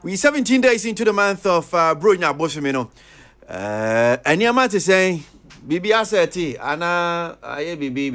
We 17 days into the month of Brunya Bosumino. And your man to say, Bibi Aseti, Anna, I Bibi.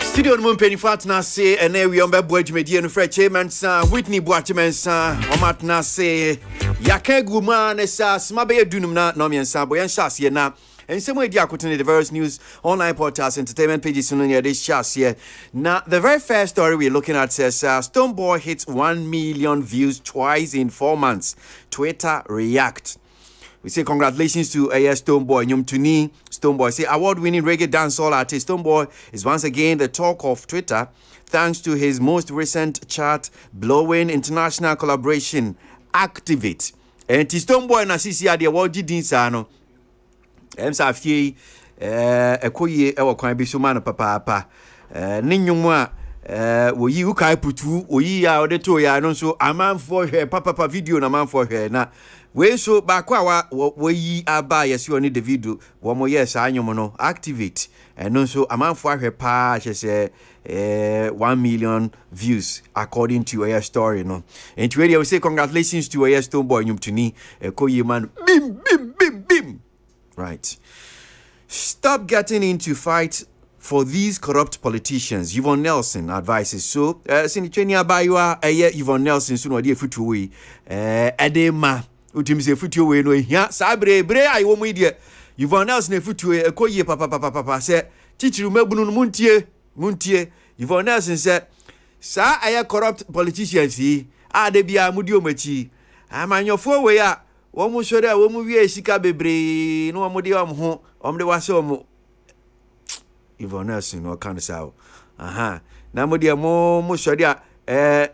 Studio no mpeni fatna say and we on Aboagye media no fresh chairman Whitney Boatman omatna say yakegu man sa smabe dunum na no miensa boyan shas ye na ensemo edi akotene the various news online portals entertainment pages no near this shas here. Now the very first story we're looking at says Stonebwoy hits 1 million views twice in 4 months. Twitter react. We say congratulations to Stonebwoy. Nyumtuni Stonebwoy say award-winning reggae dancehall artist Stonebwoy is once again the talk of Twitter thanks to his most recent chart-blowing international collaboration, Activate. And Stonebwoy na sisi ade award din sa no. Emsa fie ekoye ewo kwan bi so man papa ne nwumu a wo yi ukai putu oyi ya ode to ya no so amanfo hwe papa video na amanfo hwe na we so bakwa wo yi aba yesi oni the video wo mo yes anyum no Activate no so amanfo hwe pa che 1 million views according to your story no. And we say congratulations to your Stonebwoy Nyumtuni ekoye man bim. Right. Stop getting into fight for these corrupt politicians. Yvonne Nelson advises. So, Sinichenia Baywa, Yvonne Nelson, soon or dear Futuwe, Edema, Utimise Futuwe, no, ya, Sabre, I won't media. Yvonne Nelson, Futuwe, a coye papa, said, Teacher Melbourne Muntie. Yvonne Nelson said, Sa, I corrupt politicians, they be a mudio mechi. I'm on your 4-way. Womu shore womu wie sika bebre no amode amho omde wase omo Yvonne Nelson no kan sawo na mode mo shore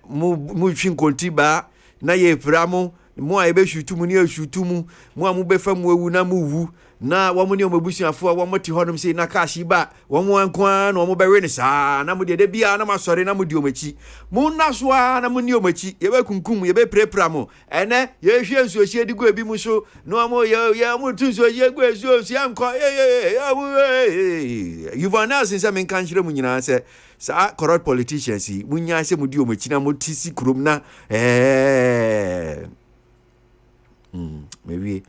mu twin kontiba na ye pramo mo a ebe shutumu ni ashutumu mo amu befa mu ewu na mu wu na womu ni omabusuafo womu ti honum sei na kashi ba womu ankwa na womu bewe ni sa na mode de bia na masore na mode omachi mu nasoa na mu ni omachi ye be kunkum ye be prepramo ene ye hwe nsuo hie digo ebi mu so no amu ye mu tu so ye gwe so si anko Yvonne Nelson se men kan hire mu nyina se sa corrupt politicians mu nya se mu di omachi na mu tisi krom na maybe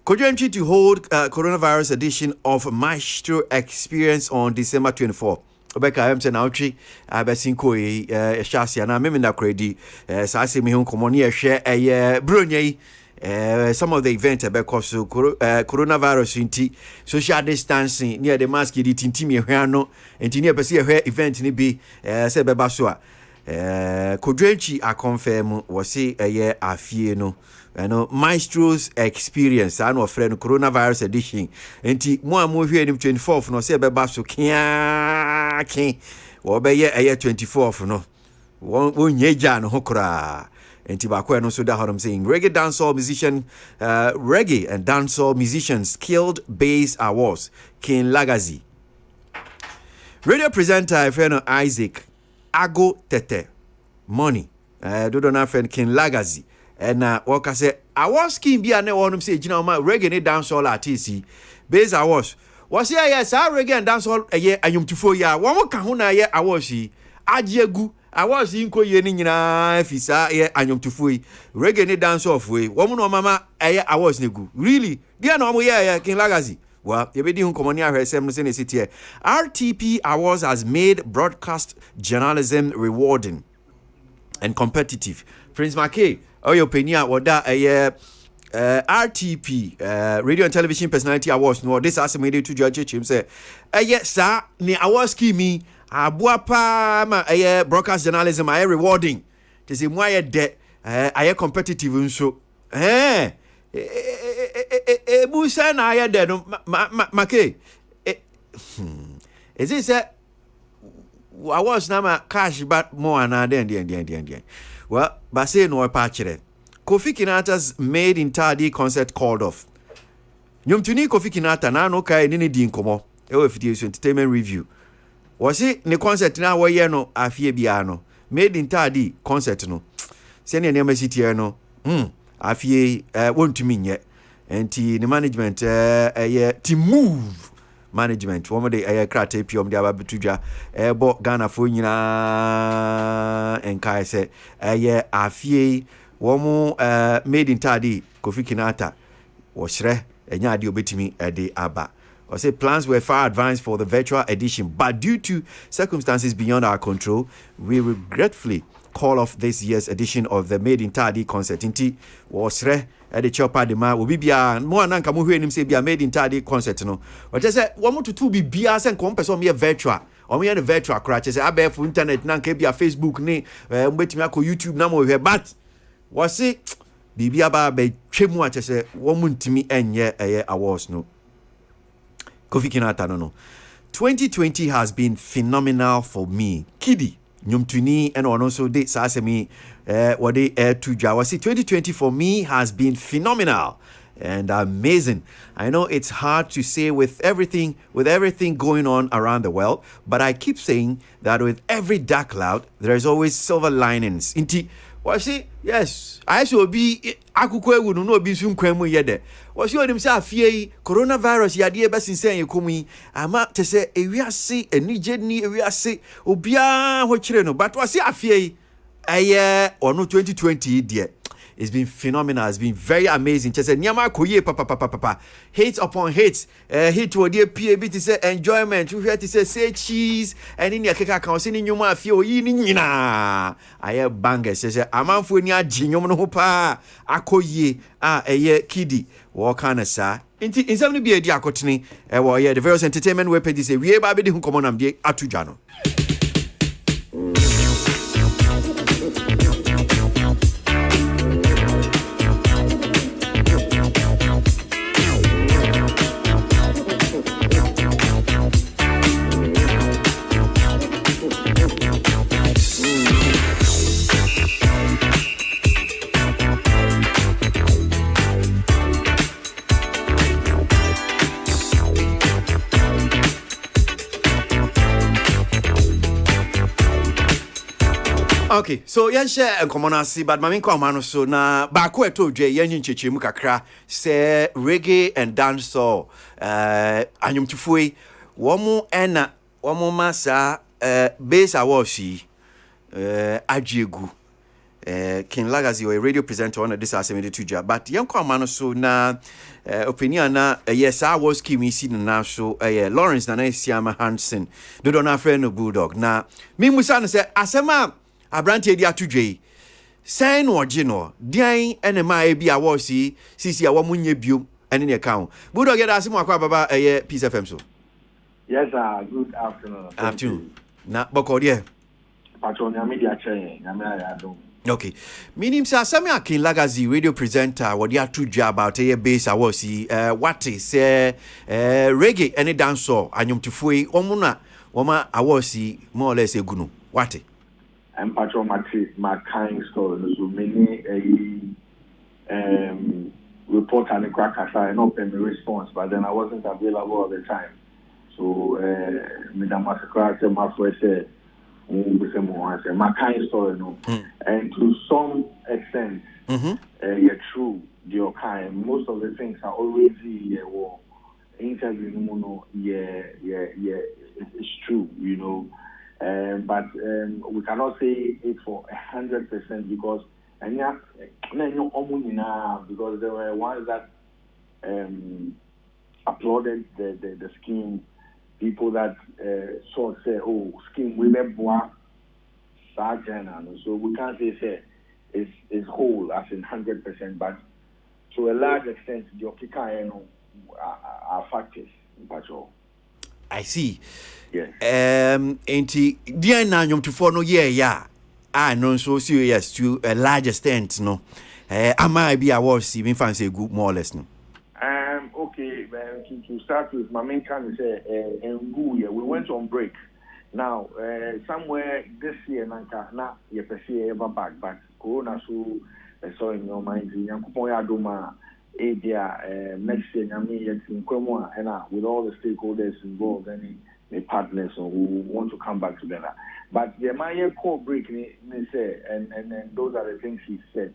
Kodwentry to hold coronavirus edition of Maestro Experience on December 24. Obeka I'm saying outri abesinko shasia na meme na kredi sa se me hon komoni share bronye some of the event because coronavirus inti social distancing near the mask di tintimi ehwa no enti near pese ehwa event ni bi se beba so a Kodwentry a confirm was say afie no Maestro's Experience and our friend coronavirus edition enti mo amu hwe ni 24th no se beba so kin wo be ye 24th no won nyeja no hokra enti ba kwa no so da I'm saying reggae and dancehall musicians killed Bass Awards King Lagazi radio presenter friend Isaac Ago Tete Money do na friend King Lagazi and waka say awards scheme bia na wonum say gina ma reggae ne dancehall artist Bass Awards was yes reggae and dancehall anyumtufo ya won ka ho na ye awards yi agiegu awards yi nko ye ni nyina afisa ye anyumtufo yi reggae ne dancehall fo yi won no mama awards ne gu really bia na omo ye King Lagazi well ye be di hun komoni ahwesem no say ne sit here RTP Awards has made broadcast journalism rewarding and competitive. Prince Mackay your opinion what that RTP Radio and Television Personality Awards no this as made to judge him say yes sir ni awards kimi abuapa ma broadcast journalism rewarding to say mo de competitive nso busa na de no Mackay is it say awards na ma cash but more na den well, but say no pa chere. Kofi Kinaata's Made in Tardy concert called off. Nyomtuni Kofi Kinaata na no kai ni di nkomo. Ewo fiti entertainment review. Was ne concert na wo ye no afie bia no. Made in Tardy concert no. Se ne nneema sitie no. Afie wontumi nye. Enti the management to move management one day krate piom dia ba betudwa bo Ghana fo nyina enkai se afie wo Made in Tardy Kofi Kinaata wo hre enya ade obetimi de aba. I say plans were far advanced for the virtual edition, but due to circumstances beyond our control, we regretfully call off this year's edition of the Made in Tardy concert. Inti was re at the chopper de ma will be bia more than come him say be a Made in Tardy concert no. But just say one to be bia and come person me virtual. Or me the virtual crash say abe for internet na ke bia Facebook ni betimi akọ YouTube na mo hwe but was it bibia ba be twemu a say wo muntimi enye awards no. Kofi Kinaata no. 2020 has been phenomenal for me. Kidi Nyumtuni and also de sasemi what they to Jawasi 2020 for me has been phenomenal and amazing. I know it's hard to say with everything going on around the world, but I keep saying that with every dark cloud there is always silver linings. Inti wasi yes, I should be akukwe wu no obi nsu kwemu yede. Wasi onim say afie coronavirus yade be sinsen yekomu ama te say ewiase enije ni ewiase obia ho kire no but wasi afie ono 2020 die. It's been phenomenal. It's been very amazing. Just say nyama koye papa. Hate upon hate. Hate wo dey PAB to say enjoyment. We hear to say cheese and in your keka kan say ni nyuma afie oyi ni nyina. Aye bangers say amanfo ni agye nyom no ho pa. Akoye kidi. Wo kana sa. Inti insam ni bi edi akotene wo the various entertainment web pages say we ba be di hu komo nam de atudwa no. Okay, so yen share enkomonasi but mami kwa mano so na ba ko eto dwe yen nchechemu kakra say reggae and dancehall anyumtufui womu ena womu masa base awoshi ajiegu King Lagazi or a radio presenter on this assembly to but yen kwa mano so na opinion na yes I was kimi si na so Lawrence na Siama Hansen do na friend no bulldog na mi musa no say asema Abrante dia tudwe sen no dian ene ma e bia wo si sisi a wo munye biom ene ne ka ho budo get asimo akwa baba Peace FM so yes sir good afternoon na boko de patron ya media chain ya me ya do okay minim sa Sami Akin Lagazi radio presenter what dia tudwa about base a wo si what is reggae ene dancehall anyomtufoi omuna woma awosi more or less egunu what and patron my kind story so many report and the crackers I not pay me response but then I wasn't available all the time so Madam Massacre said my first said my kind story no and to some extent yeah true your kind most of the things are always interview no it's true you know. But we cannot say it for 100% because because there were ones that applauded the scheme, people that sort say, oh, scheme we be boa so we can't say it's whole as in 100%, but to a large extent the Okika are factors in patrol. I see. Yes. Enti dia na nyomtufo no yeah no so serious to a large extent no. Am I be awards even fancy good more or less no. Okay, to start with, my main can say we went on break. Now somewhere this year nanka na ye pese ever back but corona so so in your mind, Yankupoya Duma, Abia, next year, and with all the stakeholders involved, any partners who want to come back together. But the Maya core break, say, and those are the things he said.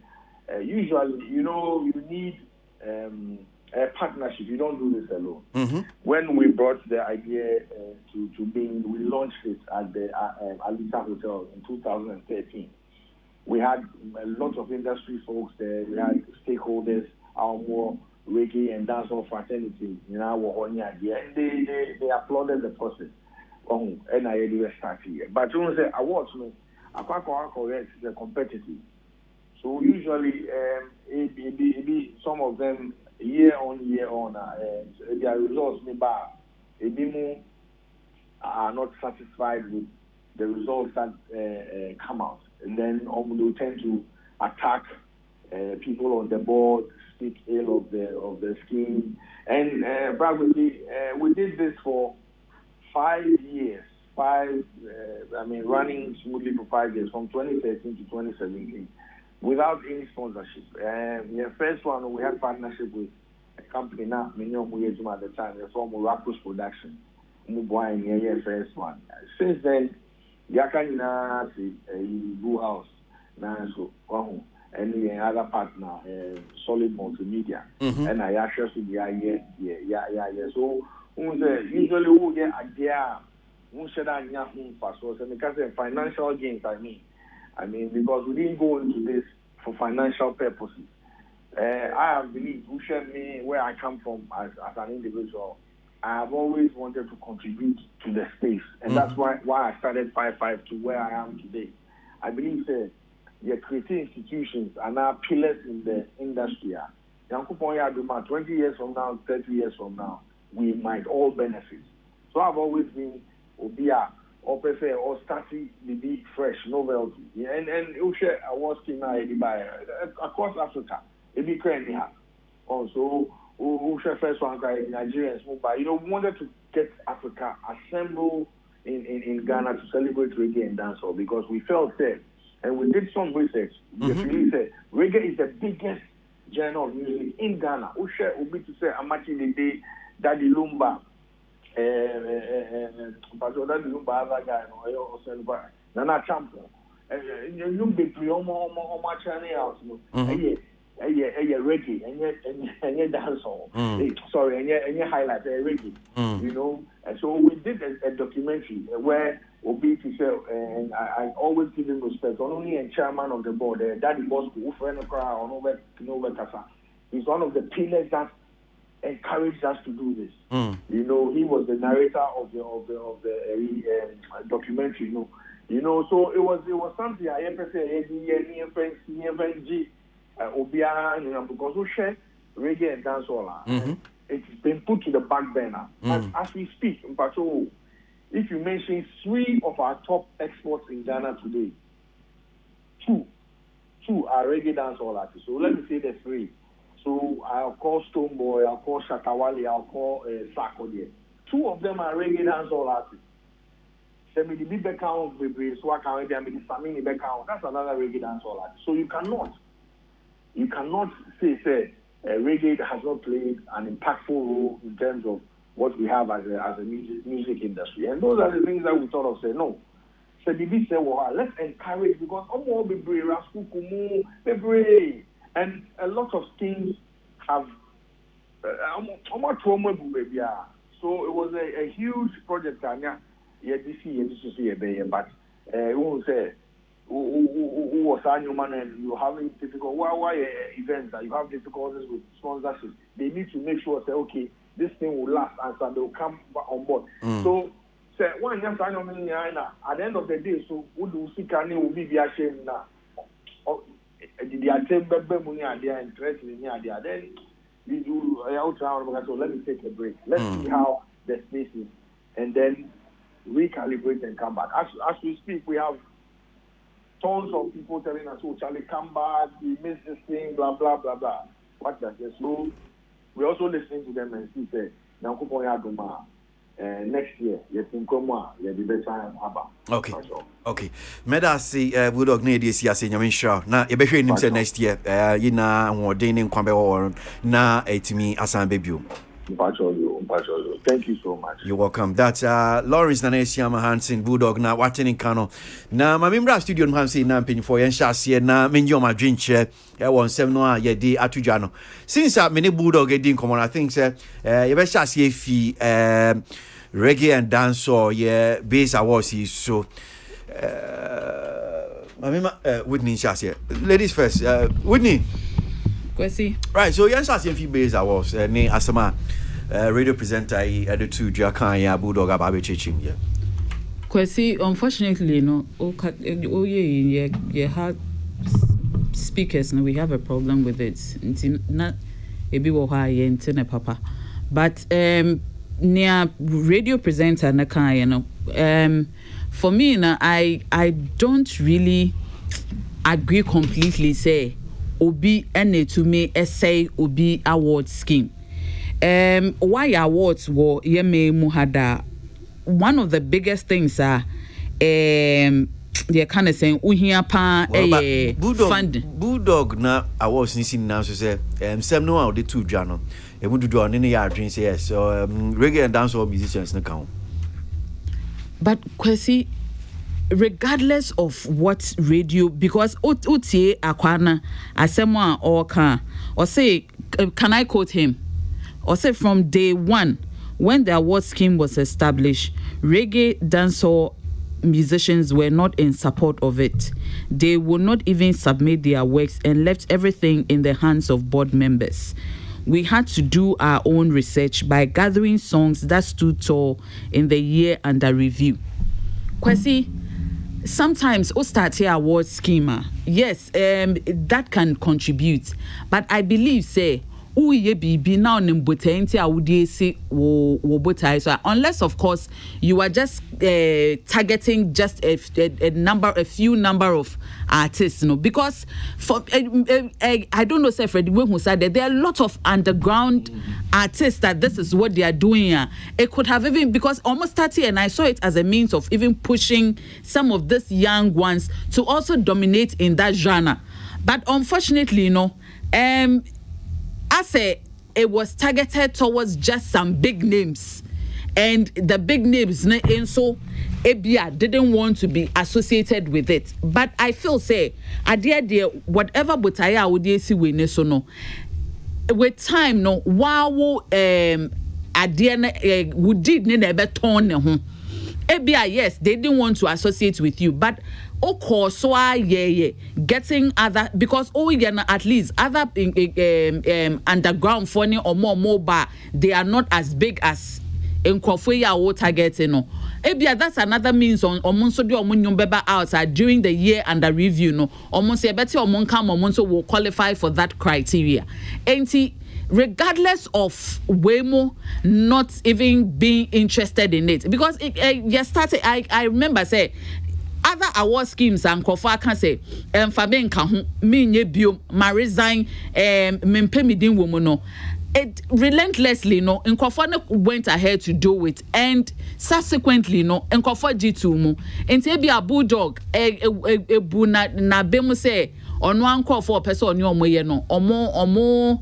Usually, you need a partnership. You don't do this alone. Mm-hmm. When we brought the idea to being, we launched it at the Alita Hotel in 2013. We had a lot of industry folks there. We had stakeholders, our more reggae and dancehall fraternity in our idea. And they applauded the process. And I did start here. But you say awards, I quite correct the competitive. So usually, some of them year on, their results are not satisfied with the results that come out, and then they tend to attack people on the board, speak ill of the scheme, and practically we did this for 5 years. Running smoothly for 5 years, from 2013 to 2017. Without any sponsorship. The first one, we had partnership with a company now, at the time, the former Rapus Production. First one. Since then, Yakana a Blue House, and the other partner, Solid Multimedia. Mm-hmm. And I actually see the So, usually we get a idea, we should have financial gains, I mean, because we didn't go into this for financial purposes. I have believed, where I come from as an individual, I have always wanted to contribute to the space. And that's why I started 5 to where I am today. I believe that the creative institutions are now pillars in the industry. 20 years from now, 30 years from now, we might all benefit. So I've always been Obia. Or prefer or starting the big fresh novelty. And Ushe awards came out across Africa. It be currently also Ushe first one guy Nigerians move by. We wanted to get Africa assembled in Ghana to celebrate reggae and dancehall because we felt that, and we did some research. We really said reggae is the biggest genre of music in Ghana. Ushe would be to say Amachi the day Daddy Lumba. But that you buy that guy, or Nana Champion. You be much out, reggae, and yet dancehall. Sorry, and yet highlight reggae. And so we did a documentary where Obi to say, and I always give him respect, not only a chairman of the board, Daddy Bosco, who friend of crowd, or no Kasa. He's one of the pillars that encouraged us to do this. He was the narrator of the documentary. So it was something I ever say because we share reggae and dancehall. It's been put to the back burner. As we speak, if you mention 3 of our top exports in Ghana today, two are reggae dancehall artists. So let me say the 3. So I'll call Stonebwoy, I'll call Shatawale, I'll call Sarkodie. 2 of them are reggae dancehall artists. Send me the big background with so I can Samini background. That's another reggae dancehall artist. So you cannot say reggae has not played an impactful role in terms of what we have as a music industry. And those are the things that we thought of. Say no. So the say, well, let's encourage because all be brave, Raskukumu, be brave. And a lot of things have so it was a huge project, Tanya. But it won't say who was man and you're having difficult why events that you have difficulties with sponsorship. They need to make sure say, okay, this thing will last and so they'll come on board. So say one at the end of the day, so who do see can will be ashamed now. The attempt money idea interest in the idea. Then we do so let me take a break. Let's see how the space is and then recalibrate and come back. As we speak, we have tons of people telling us, oh Charlie, come back, we missed this thing, blah blah blah blah. What does this? So we also listening to them and see say, now next year, you think come on, you be better about. Okay. Meda see Bulldog need this year say nyamisha. Na e be hwe nim say next year you na wodin ne nkwa be wo na etimi asan bebio. Thank you so much. You're welcome. That's Lawrence Nanesiama Hansen Bulldog na watching in Kano. Na mamimra studio Hansen na mpin for yen shase na menyo ma dwinche e won sem no a ye di atudwa no. Since many Bulldog e di common I think say ye be shase fi reggae and dancehall yeah base awards so mamima Whitney shase. Ladies first. Whitney Kwasi. Right, so yen shase fi base awards ni asama radio presenter at two Jakan ya Bulldog ababe chechim yeah. Kwasi, unfortunately, you have speakers and we have a problem with it. It's not a bit of high papa. But near radio presenter for me I don't really agree completely say obi ene to me essay obi award scheme. Why awards were yeme muhada one of the biggest things are they kind of saying uhia pa fund Bulldog na awards nisi na so say sem no how the two jano e would do on any yard dream say yes so reggae and dancehall musicians na count. But Kwasi, regardless of what radio, because utie akwana asemwa or can or say can I quote him or say from day one when the award scheme was established, reggae dancehall musicians were not in support of it. They would not even submit their works and left everything in the hands of board members. We had to do our own research by gathering songs that stood tall in the year under review. Kwasi, sometimes Ostati award schema, yes, that can contribute, but I believe say be now unless of course you are just targeting just a few number of artists, because for I don't know say Freddie who said that there are a lot of underground artists that this is what they are doing. It could have even because almost 30 and I saw it as a means of even pushing some of these young ones to also dominate in that genre. But unfortunately, I say it was targeted towards just some big names, and the big names and so Ebia didn't want to be associated with it. But I feel say idea whatever butaya would see we so no with time no wow idea would did never turn Ebia yes they didn't want to associate with you, but getting other because at least other underground funny or more mobile they are not as big as in Kofi or targeting Ebia that's another means on so do beba outside during the year under review no almost a better will qualify for that criteria. And regardless of Wemo not even being interested in it, because I remember say other award schemes and Kofa can say Faben can me bio ma resign mempe midin woman no it relentlessly no Nkofo went ahead to do it, and subsequently no Nkofo G2 mu enti be a Bulldog ebu na be mu say ono Nkofo person oni omoye no omo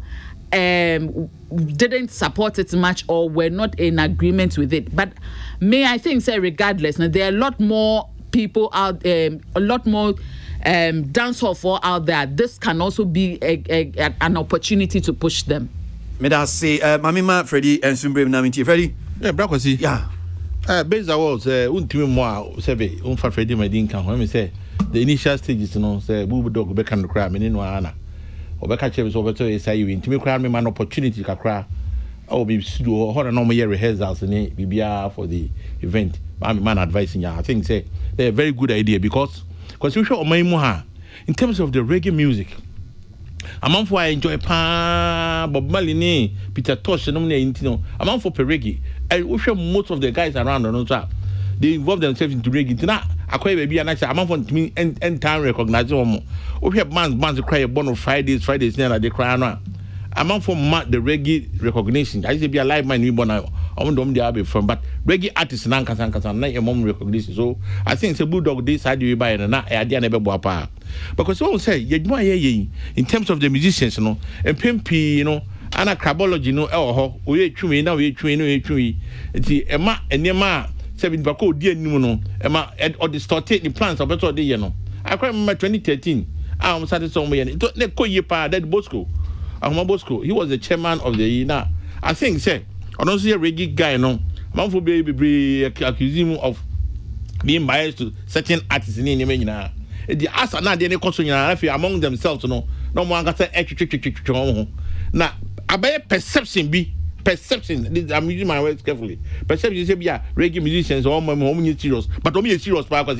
didn't support it much or were not in agreement with it. But I think say regardless now there are a lot more people out a lot more dancehall for out there. This can also be an opportunity to push them. May I say Mamima Freddie and Sumbre Naminti Freddie? Yeah, Brakwasi. Yeah. Based awards untimi mo sebe unfa Freddie Madin kan when me say the initial stages no say Bulldog be kan kra me no ana obeka chebe so beto say you intimi kra me man opportunity kakra or be studio ho na no year rehearsals ni bibia for the event. I'm man advising ya. I think say they're a very good idea because we show mu ha in terms of the reggae music. I'm for I enjoy Bob Marley ni Peter Tosh no na intino. I'm for reggae. I wish most of the guys around on top they involve themselves into reggae. Tina akwai baby and I say I'm for me and time recognize them. We have bands cry born on Fridays now they cry now. I'm for the reggae recognition. I say be a live man we born dom they be from, but reggae artists na nkasa na your mom recognition. So I think say Bulldog this side you buy and na idea na be boapa. Because what say ye in terms of the musicians, and PMP, ana crabology we twi na we twi nti ema enema 7 bako di anim no ema or distorted the plans of better dey I can remember 2013 I'm satisfied with ne ko yepa that Bosco Bosco, he was the chairman of the year. I think say I don't see a reggae guy man for be accuse him of being biased to certain artists in the the asa na dey question among themselves no one can say na abaye perception I'm using my words carefully. Perception say reggae musicians all serious, but serious because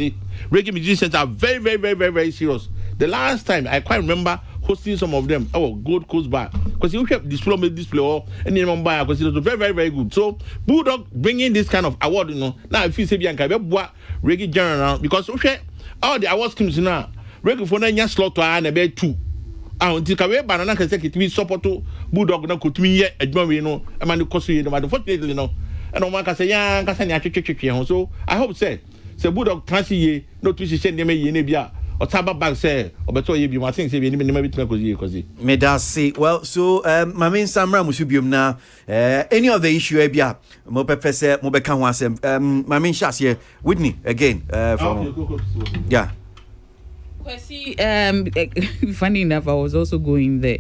reggae musicians are very, very, very, very, very serious. The last time I quite remember hosting some of them, Gold Coast Bar, because you have display and then buy because it was very, very, very good. So Bulldog bringing this kind of award, now if you say reggae general because all the awards comes now reggae for na slot and about 2. Until Kawe Banana can say it support to Bulldog na kutumi ye adwuma we no e man ko so ye no but unfortunately no and no man can say ya can say nya so I hope say Bulldog transi ye no to she dem ye na bia o taba bag say obeto ye bi ma think say bi ni ma bituma kozi me da say well so my main samra musu biom na any of the issue e bia mo pepe say mo be kan ho asem my main shas here Whitney again from yeah Kwasi, funny enough, I was also going there.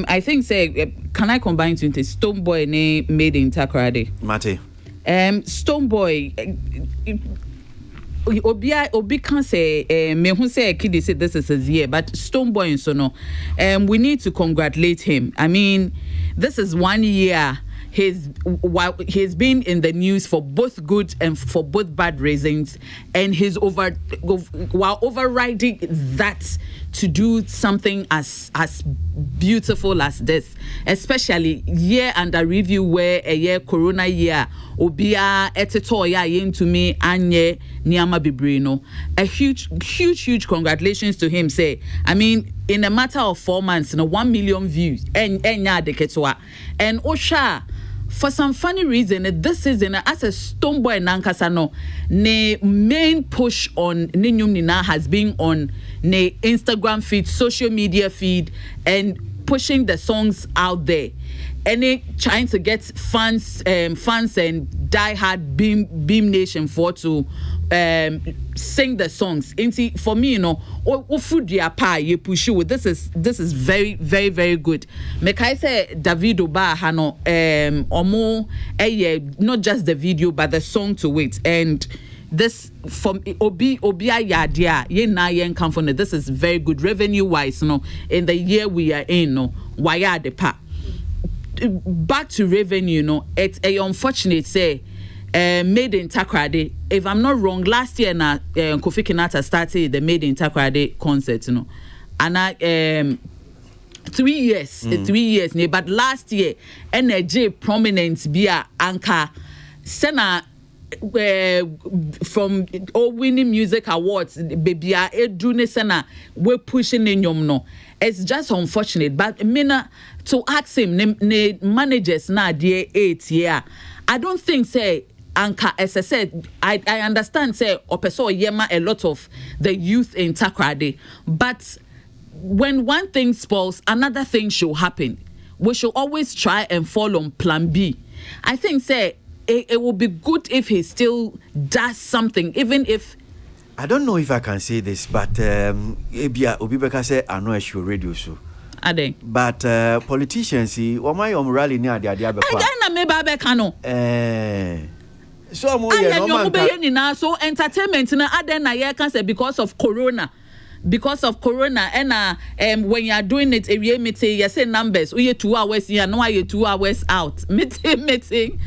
I think say, can I combine two things? Stonebwoy ne made in Takoradi. Mate. Stonebwoy. Obi can say me who say kid say this is his year, but Stonebwoy and so no. We need to congratulate him. I mean, this is 1 year. He's been in the news for both good and for both bad reasons, and he's while overriding that to do something as beautiful as this, especially year under review where a year corona year obia etetoya into me anye niama bibrino. A huge congratulations to him. Say, I mean, in a matter of 4 months, 1 million views and Osha. For some funny reason, this season, as a Stonebwoy Nankasano, ne main push on Ninyum Nina has been on ne Instagram feed, social media feed, and pushing the songs out there. And trying to get fans and diehard Beam Nation for to sing the songs. For me, food ya pa ye push you. This is very, very, very good. Mekai say David Oba hano omo not just the video but the song to it. And this from Obi Yadia ye na yen come from it. This is very good revenue wise, in the year we are in, why the pa. Back to revenue, it's a unfortunate say Made in Takoradi. If I'm not wrong, last year na Kofi Kinaata started the Made in Takoradi concert, and 3 years, 3 years. But last year, NJ prominent bia anchor Sena from winning music awards, baby edune Sena we're pushing in no. It's just unfortunate, but Mina to ask him ne managers na dear 8 year. I don't think say Anka, as I said, I understand say Opeso Yema a lot of the youth in Takoradi, but when one thing spoils, another thing should happen. We should always try and fall on plan B. I think say it would be good if he still does something, even if I don't know if I can say this, but Ebia Obibeka say I know I should radio so. Ade. But politicians see why rally near the idea I me babeka no. So mo ye no man. So entertainment na ade na ye can say because of corona. Because of corona and when you are doing it area meeting you say numbers we 2 hours here no you 2 hours out meeting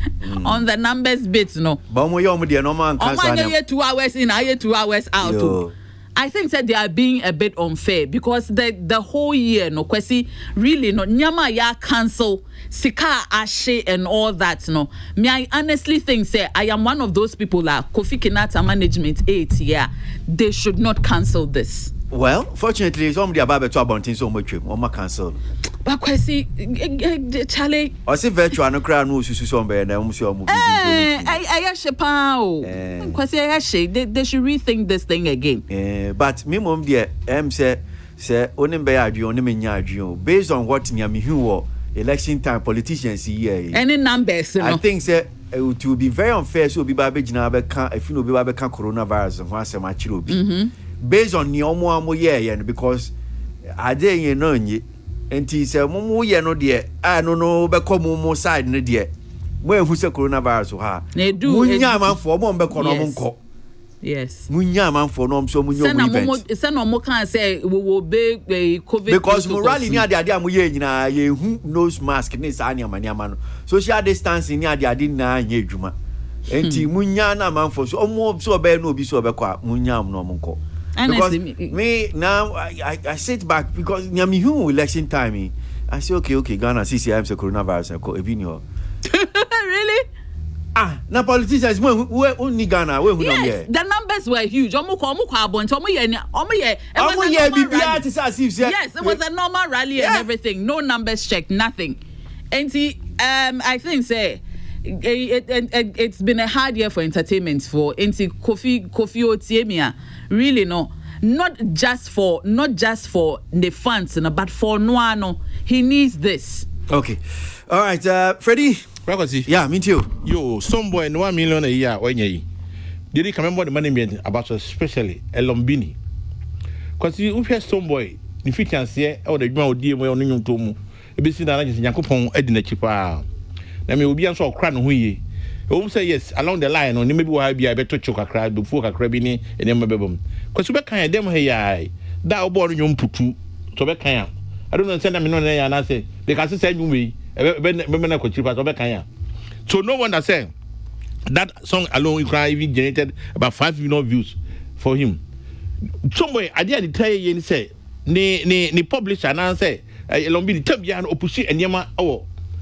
on the numbers bit but mo yo mo de no man can say 2 hours in I 2 hours out. I think that they are being a bit unfair because the whole year Kwasi really nyama ya cancel sika ashe and all that me I honestly think say I am one of those people that Kofi Kinaata management 8 year they should not cancel this. Well, fortunately, somebody about to abontin so much on my cancel. But Kwasi, Charlie. I say virtual no crowd no susu so be na um so movie. I shepao. Kwasi they should rethink this thing again. But me mom there say onim be adwe onim nya adwe based on what nya me hu election time politicians here. Any numbers, I think say it will be very unfair so be ba be gina be kan if you be ba be kan coronavirus ho asem a chiro bi. Based on the omo ye because I dey no nyi enti se mumu ye no de no be come mumu side no de mo ehu se coronavirus ha munya manfo mo be kono mo nko yes munya manfo no so munyo event se no mo kan say we will be covid because morally ni ade am ye nyina ye hu nose mask ni sa anya no social distancing ni ade na anya adwuma enti munya na manfo so omo so be no obi so be kwa munya am no mo nko. Because me now I sit back because Nyamihu election time. I say okay Ghana CCM say coronavirus even really? Now politicians we only Ghana we yes, the numbers were huge. Yes, it was a normal rally and everything. No numbers checked, nothing. And see, I think say it's been a hard year for entertainment for Kofi Otiemia. Really no, not just for the fans, but for Noano. He needs this. Okay, all right, Freddie. Kwasi. Yeah, me too. Yo, Stonebwoy no 1 million a year onye. Did he remember the money meant about especially Elombini? Kwasi you hear Stonebwoy, ni fitiance here or the dwuma odi mo no nyum tomu. E be si na nje Yakopon edi na chipa. Na me obi anso okra no ho yi. Say yes along the line on maybe why be I better choke a crowd before a crabby and then bebum. Because you can't them hey that born young putu to be can. I don't understand them no and I say because it's send me women could cheap as can. So no one that say that song alone even generated about 5 million views for him. Somewhere I didn't tell you and say ni publisher and say along be the top yan opposite and yama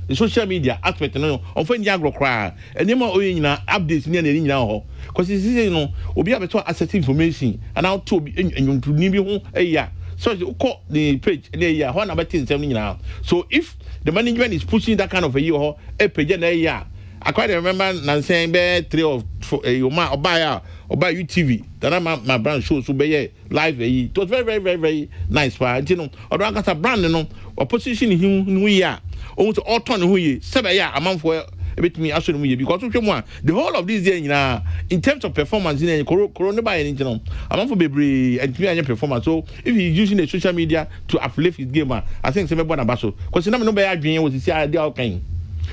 the social media aspect no on find agro cry and them all nyina updates near the nyina ho cause this is no obi abeto access information and how to be ni bi ho ya so you call the page and ya ho na betin sem nyina so if the management is pushing that kind of a year ho e page na ya I quite remember Nansen be 3 of Yoma Obaya UTV that my brand show so be live it was very nice you know or a brand no or position him new year almost all turn who ye 7 year a month for a bit me actually because the whole of this year in terms of performance in corona by anything a month for baby and performance so if he's using the social media to uplift his gamer I think some one about so because you know by dream was the idea okay.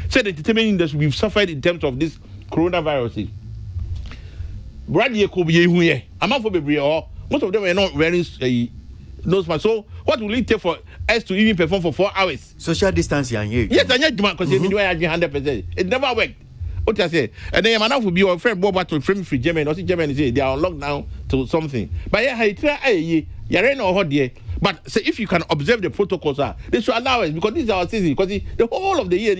Said the entertainment industry we've suffered in terms of this coronavirus. Bradley could be here. I'm not for baby or most of them are not wearing nose mask. So what will it take for us to even perform for 4 hours? Social distancing and you. Yes, I know because you do 100%. It never worked. What I say, and then man will be your friend Bob to frame free Germany. Or Germany say they are on lockdown to something. But yeah, I try you're in hot there. But say if you can observe the protocols, they should allow us because this is our season. Because the whole of the year,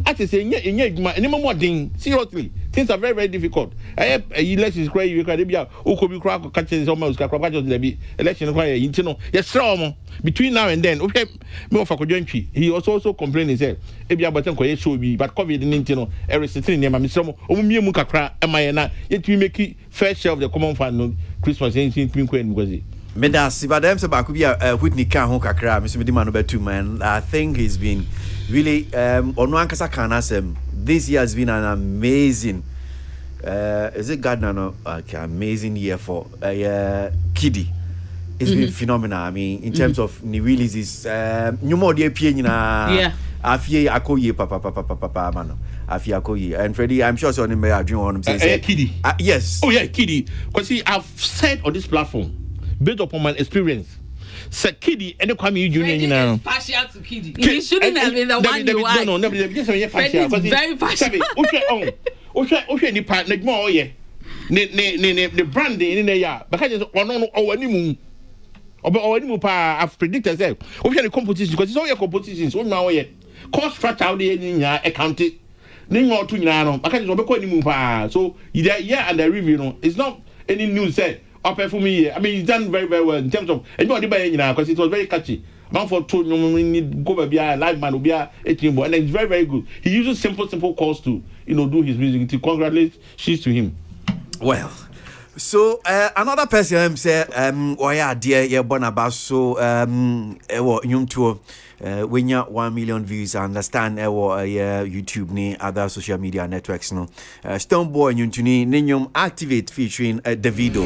I say, seriously, things are very difficult. I have elections cry. You can be a Ukobi crack catches almost election cry. You know, yes, strong between now and then. Okay, more for Kojonchi. He also complained. He said, "Ebia button koye show me, but COVID didn't know every sitting near my Mr. Omi Mukakra. Am I na? Yet we make it fair share of the common fund Christmas anything Queen because." Medas, if I am about to be a Whitney Kahon Kakra, Mr. Mediman over 2 man, I think he's been really on one Kasakanas. This year has been an amazing, is it Gardner? No, okay, amazing year for Kiddy. It's been phenomenal. I mean, in terms of new releases, new more dear Piena, Afie Akoye, Papa, Mano. Afie Akoye, and Freddie, I'm sure so on I dream on him saying, Kiddy. Yes. Oh, yeah, Kiddy. Because see, I've said on this platform, based upon my experience, Sir Kiddy, and the Kwame Junior now. Partial to Kiddy. He shouldn't have been the one you want. No, never. Just partial. Very partial. Okay, the partner more, yeah. The branding in the year, because it's on our new. I've predicted that. Okay, the competition because it's all your competitions. So now, yeah, cost structure out there in your accounting. Name or two, I can't so either year and the review. It's not any news said. for me. I mean, he's done very, very well in terms of anybody buying because it was very catchy. Man for two, need go be a live man, will be a team, and it's very, very good. He uses simple calls to do his music. To congratulations to him. Well. So another person say yeah dear yeah born about so nyum to when you 1 million views I understand YouTube ni other social media networks no Stonebwoy nyuntuni ninyum activate featuring Davido.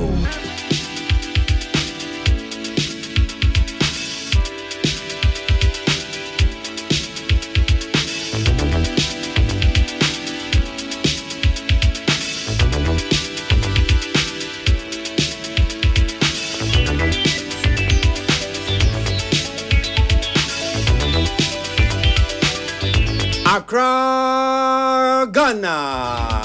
Accra, Ghana.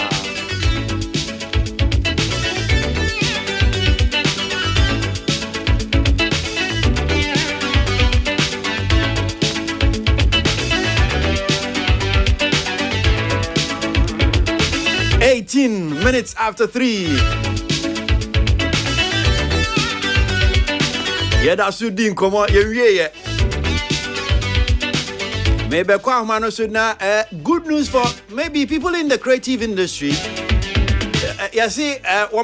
Minutes after 3. Yeah, that's Sudin. Come on, yeah. Maybe good news for maybe people in the creative industry. You see, I'm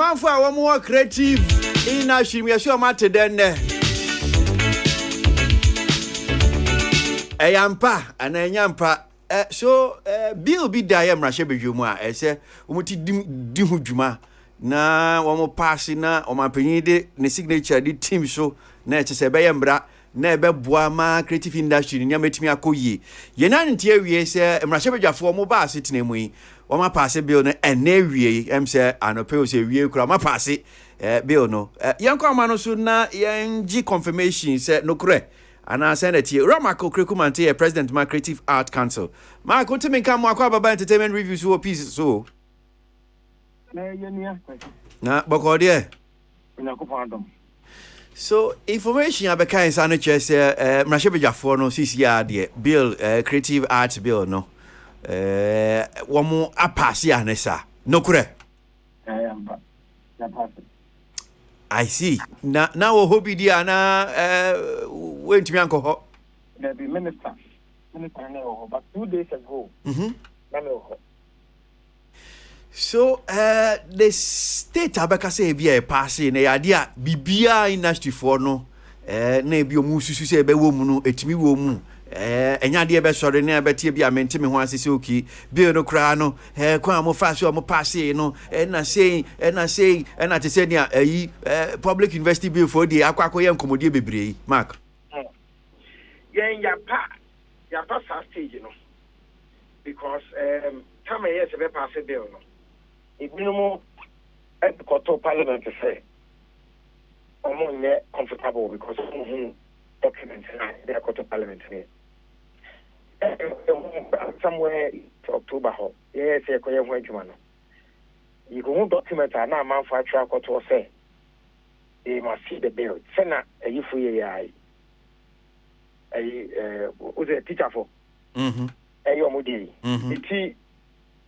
out for one more creative industry. We are sure Yampa. So Bill be there, Rashabe Juma. I say, Juma. Na wamo pass na o mapenide ne signature di team so na eche be yembra na ebe boa ma creative industry nya metimi akoyi ye na ntie wie se mrahebedwafo mo ba asetena mu yi o ma pass bill na ene wie em se anope o se wie kura ma pass bill no yenko amano so na yenji confirmation se no kure ana senate Ramako Krekumante president ma Creative Art Council ma ko timi kan mo akwa baba entertainment reviews wo piece so na bokode so information abeka insa no chese mrahebedwafo no CCR de bill creative art bill no womo apasi anesa no kure I see na wo hobi dia na wentimi anko the minister no but 2 days ago na no. So the state abeka say be a pass na yade bibia industry for no na bi omu susu say be wo mu no etimi wo mu enya de be sore na be tie bi amentimi ho asese oki bi no kra no kwa mo fa so mo pass no na say na te say nia public university bill for the akwakọ ye nkomodie bebre mark yen ya pa stage no because come here se be pass bill no Ibino at the Koto Parliament to say, I'm not comfortable because documents in the Koto Parliament. Somewhere to October, yes, I can wait you. You can document and now manufacture Koto say, they must see the bill. Send a you free a was a teacher for a Yomudi.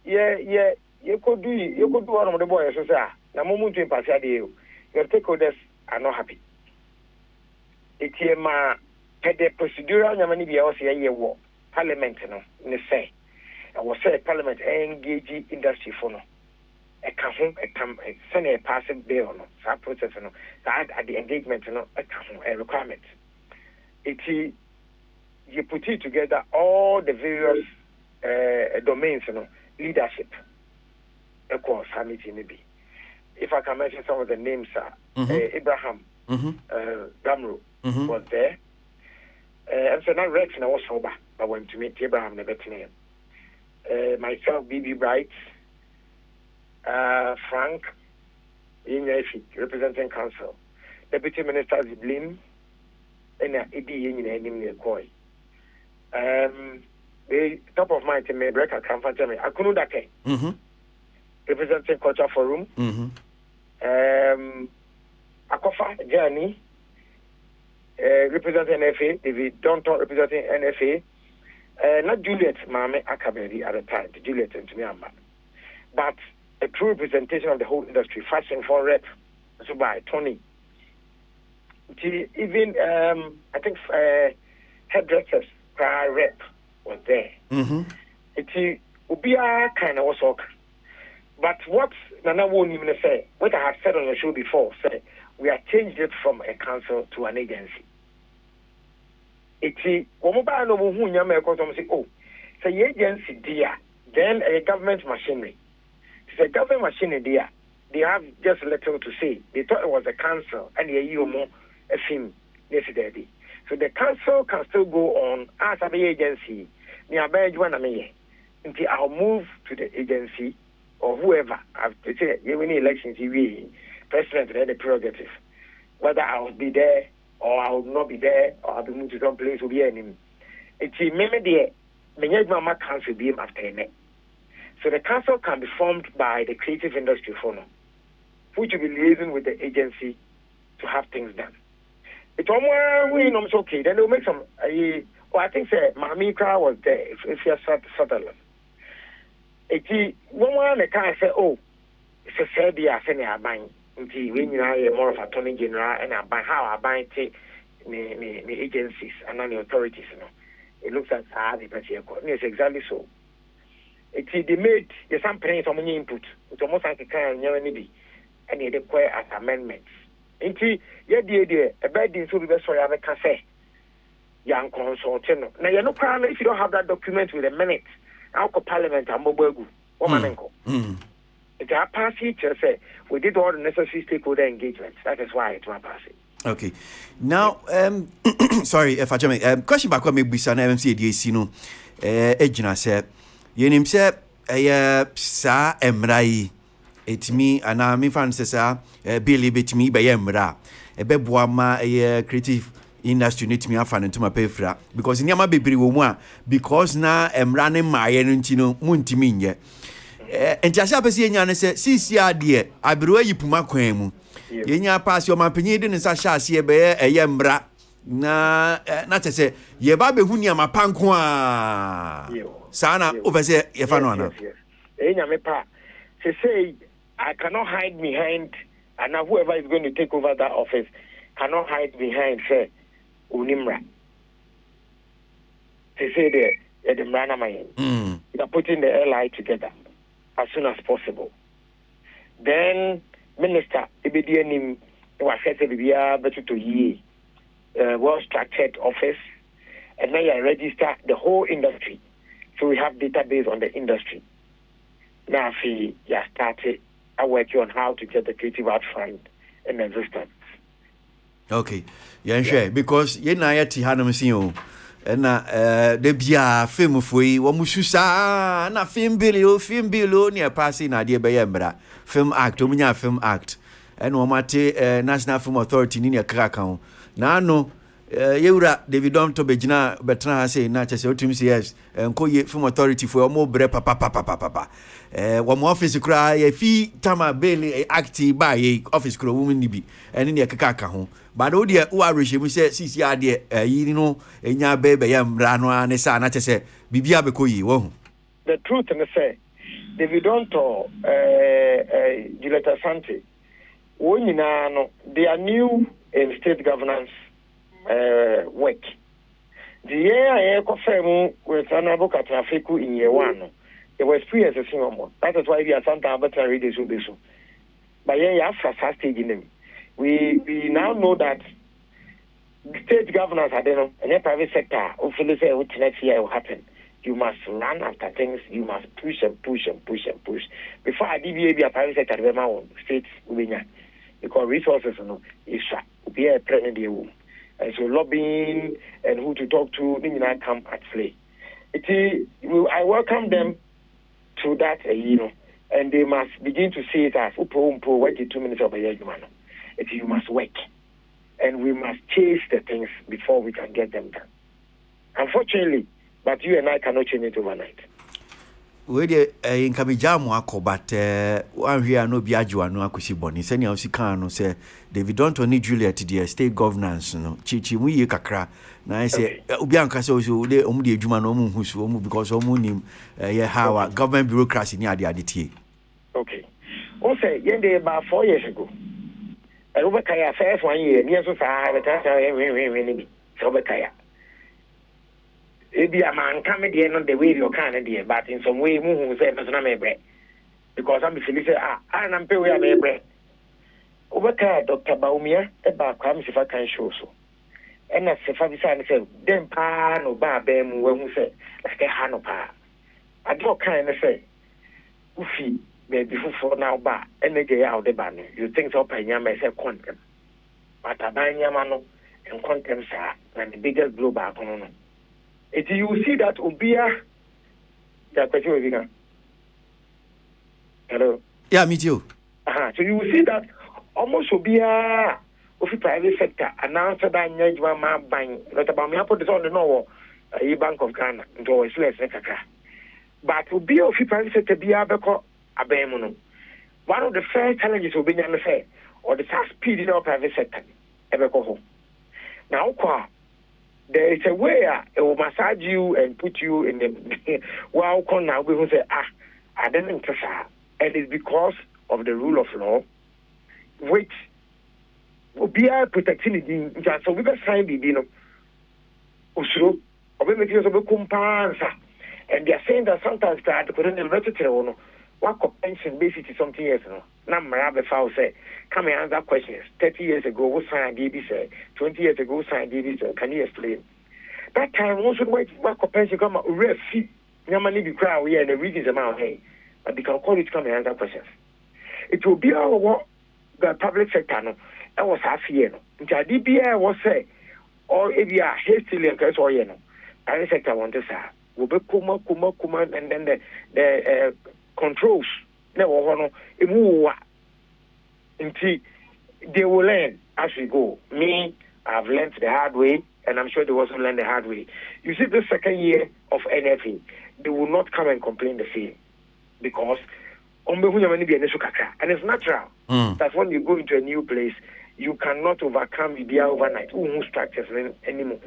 Yeah. You could do one of the boys, so sir. Na moment in Passadio, your stakeholders are not happy. It's the procedural Yamani Biaosia year war, Parliament, no, say. I was say Parliament engage industry for no. A send a passing bill, no, that process, no, that at the engagement, no, a requirement. You put it together all the various domains, no, leadership. Of course, maybe. If I can mention some of the names, Abraham, Gamro was there. And so now Rex and I was sober. I went to meet Abraham, the better name. Myself, B.B. Bright, Frank, Inyefi, representing council, Deputy Minister Ziblin, and Edi Yin Koi. The top of my team, Rebecca Kamfantame, Akunudake. Representing Culture Forum, Akofa Journey, representing NFA, David Donton representing NFA, not Juliet Mame Akaberi at the time, Juliet and Myanmar. But a true representation of the whole industry, fashion for rep, so by Tony. Even I think hairdressers, rep was there. It Ubia kind of was okay. But what Nana won't even say, what I have said on the show before, say we have changed it from a council to an agency. It's Omobano who Yama say, oh, it's a agency dear, then a government machinery. It's a government machinery dear. They have just little to say. They thought it was a council and a year more a film yesterday. So the council can still go on as an agency. Until I'll move to the agency or whoever. I've said, any elections, president had the prerogative. Whether I'll be there or I will not be there or I'll be moved to some place will be any. It's maybe the Mama council be after it. So the council can be formed by the creative industry forum, which will be liaising with the agency to have things done. It's almost okay. Then they'll make some. I think Mami Kra was there. If you're Sutherland. It's one can say, oh, it's a fair day. I say, I'm buying. When you are more of a attorney general and I buy how I buy the agencies and the authorities. It looks like it's exactly so. They made some paying some input. It's almost like a kind of and they require as amendments. A bad thing to be best for you, can say, young consultant. Now, you're not crying if you don't have that document with a minute. I'll call Parliament and Mobogu. It's a passage, say, we did all the necessary stakeholder engagements. That is why it's my passage. Okay. Now, sorry, if I jump question back when maybe some MCDC, no, Ejina said, you name said, sa emrai. It's me and I'm fancy, Billy bit me by Emra. A bebwama, a creative industry need me a fan into my payfra because in Yama baby woman because now I'm running my energy no muntiminye. And just up as Yan said, CCR dear, I brew you puma quemu. Yenya pass your mampini and Sasha see a bear a yambra. Na not to say, ye baby hunia ma pankwa. Sana over there, if I know. Say, I cannot hide behind, and now whoever is going to take over that office cannot hide behind, say, Unimra. They say the Mrana they are putting the LI together as soon as possible. Then, Minister, Ibedianim, was said to be better to ye, well-structured office, and now you register the whole industry. So we have database on the industry. Now, you started working on how to get the creative art fund in existence. Okay, yeah, sure. Because you know, I had seen and the Bia film for you, Wamususa, na film below near passing idea by Embra, film act, Ominia film act, and Wamate National Film Authority in your crackdown. Now, no. Yura David Dom to Bejina Bertrand say Natchez yes and call ye film authority for more bre papa. One more office cry a fee tama bailey active by a office crow woman be and in your kaka home. But oh dear, who are we say CCR dear, you know, and ya baby yam rano and a son, I say, Bibia Bekoyi, won't. The truth and say, David Dom to Giletta Sante, they are new in state governance. Work. The year I confirm with an advocate in year one, it was 3 years a single month. That is why we are sometimes better readers will be so. But yeah, after stage in them, we now know that state governors are there, and the private sector, hopefully, say what next year will happen. You must run after things, you must push and push and push and push. Before I deviate a private sector, my own states because resources is be a pregnant. And so lobbying and who to talk to, come at play. I welcome them to that, and they must begin to see it as wait 2 minutes of a year, you must work, and we must chase the things before we can get them done. Unfortunately, but you and I cannot change it overnight. We in Kabijamu ako, but one here no biajua no akusi boni. Seni ausikano say David don't need Juliet the state governance no. Chichi mu ye kakra na I say ubianka so de omudi ejuma no mu husu omu because omu nim ye how government bureaucracy ni ade tie. Okay. Also, yende about 4 years ago. And over Kaya first 1 year, near so far, the time so over Kaya. It be a man coming there, not the way you can, dear, but in some way, who say, Masoname bread. Because I'm Felicia, I'm pay where I bread. Over Kaya, Dr. Baumia, about comes if I can show so. And as if I decided to say, then pa no bar bem when we say, like a hanopa. I don't kind of say, Ufi. Maybe for now, but any day out the ban. You think so, Panyama is a quantum. But a Banyamano and quantums are and the biggest global economy. If you see that Ubia, that question, hello. Yeah, me too. So you see that almost Ubia of the private sector announced that Najma buying, not about me. I put this on the Novo, a Bank of Ghana, into a less Kaka. But Ubia of the private sector be able Abemuno. One of the first challenges will be the fair or the fast speed in our private sector. Ever go home. Now, there is a way it will massage you and put you in the wow. Now we will say, I didn't interfere, and it's because of the rule of law, which will be protecting the so we can sign the dino. Usro, or we make use of a compansa, and they are saying that sometimes that couldn't register. What pension basically something years no. Now Marabe Fowl say, come and answer questions. 30 years ago, what signed DB say? 20 years ago, signed DB say? Can you explain? That time also wait what pension come out real fee. Yamani be crowd we are in the regions amount hey. But they can call it come and answer questions. It will be our what the public sector no. That was half year no. Until DBI was say or if you are hastily and case or you know. Private sector want to say. Will be kuma and then the controls never they will learn as we go. Me, I've learned the hard way, and I'm sure they also learn the hard way. You see, the second year of NFA, they will not come and complain the same because and it's natural that when you go into a new place, you cannot overcome the overnight. Structures anymore.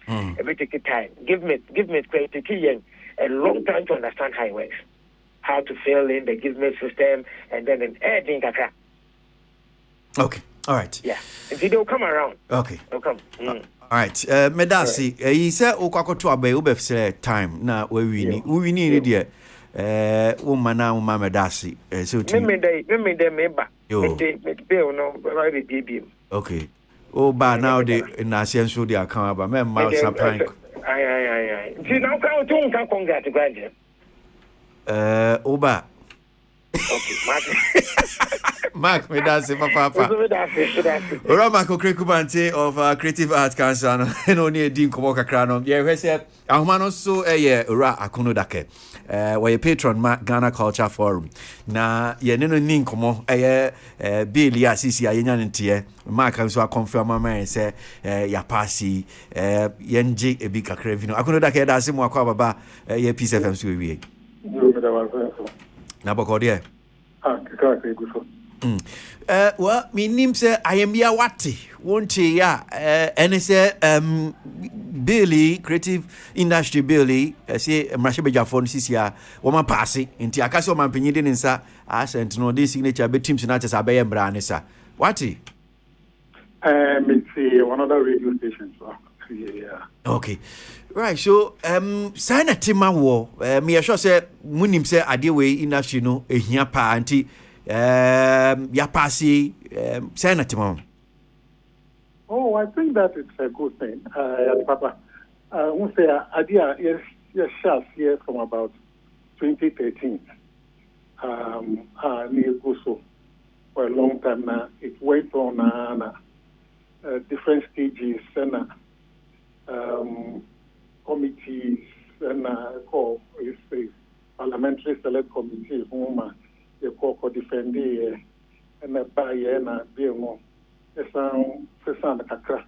It will take time. Give me credit. A long time to understand how it works. How to fill in the gizmo system and then an adding kaka. Okay, all right. Yeah, if they'll come around. Okay, they'll come. All right. Medasi, he said, "Okako to abe ube time na we wini there. Woman now, Mama Medasi. So to me they member. Me bill no right baby. Okay. Oh, but now the Nasian so they are coming, but me mouse supplying. Aye. See now can congrats to graduate. Oba. Okay, Mark, me that's it, Papa. Ora Marco Krekubante of Creative Arts Council, and only a Dean Komoka Crano. Yeah, we said, Ahmano so Ora Akuno Dake. Where patron Ghana Culture Forum. Na ye no nin komo bill ya sisi ya yenyantie. Mark am so confirm my say ya pasi yenje ebi kakra vino. Akuno Dake da se mo akwa baba ye Peace FM so wie. Na bokode well, me name say I am ya wati. Won't ya and say Billy creative industry Billy say Mrashabeja phone sisia woman passing into akaso man pinyide nsa asent no this signature be teams na chesa be mbra ne sa wati it's one other radio station so yeah. Okay. Right, so sign a team war me sure say munim say ade we industry no ehia pa anti ya pasi sign a team. Oh, I think that it's a good thing. Papa, we say idea yes from about 2013. Near Guso for a long time now. It went on different stages and committees and parliamentary select committees whom they call defending and a buyer and a BMO. It's Kakra.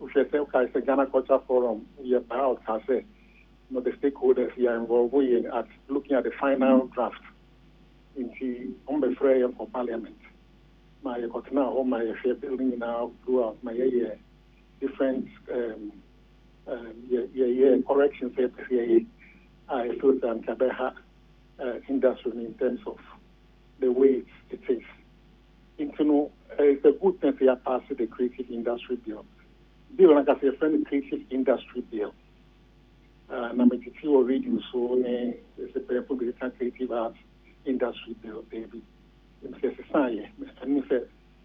If you say, okay, it's a Ghana Culture Forum, we are about to say, the stakeholders here involved at looking at the final draft into Ombe for Parliament. My Kotina, all my building now throughout my different corrections I thought Kabeha industry in terms of the way it is. It's a good thing to pass the creative industry bill. Bill, like I say, a friend, creative industry bill. Number two already, so it's a public creative arts industry bill, baby. It's a sign,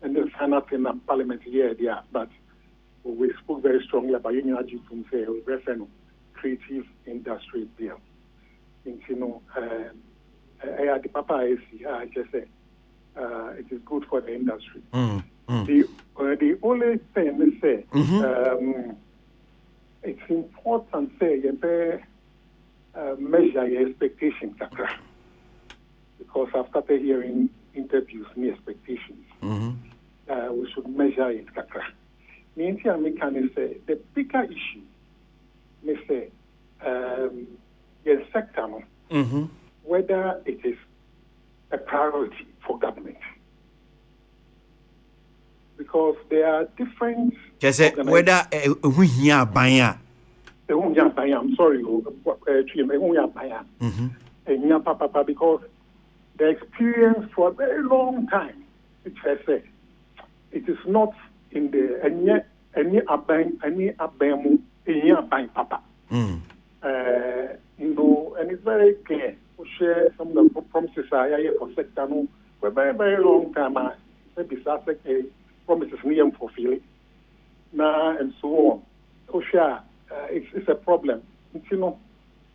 and the final thing in Parliament here, yeah, but we spoke very strongly about union from say creative industry bill. The Papa is I just say it is good for the industry. The only thing they say it's important say you measure your expectations, because I've started hearing interviews and expectations. We should measure it. The bigger issue, may say, the sector, whether it is a priority for government. Because there are different... whether I'm sorry, because the experience for a very long time, it is not in the any papa. And it's very clear. We share some of the promises I hear for sector for a very, very long time. Maybe promises near fulfilling now and so on. So share it's a problem.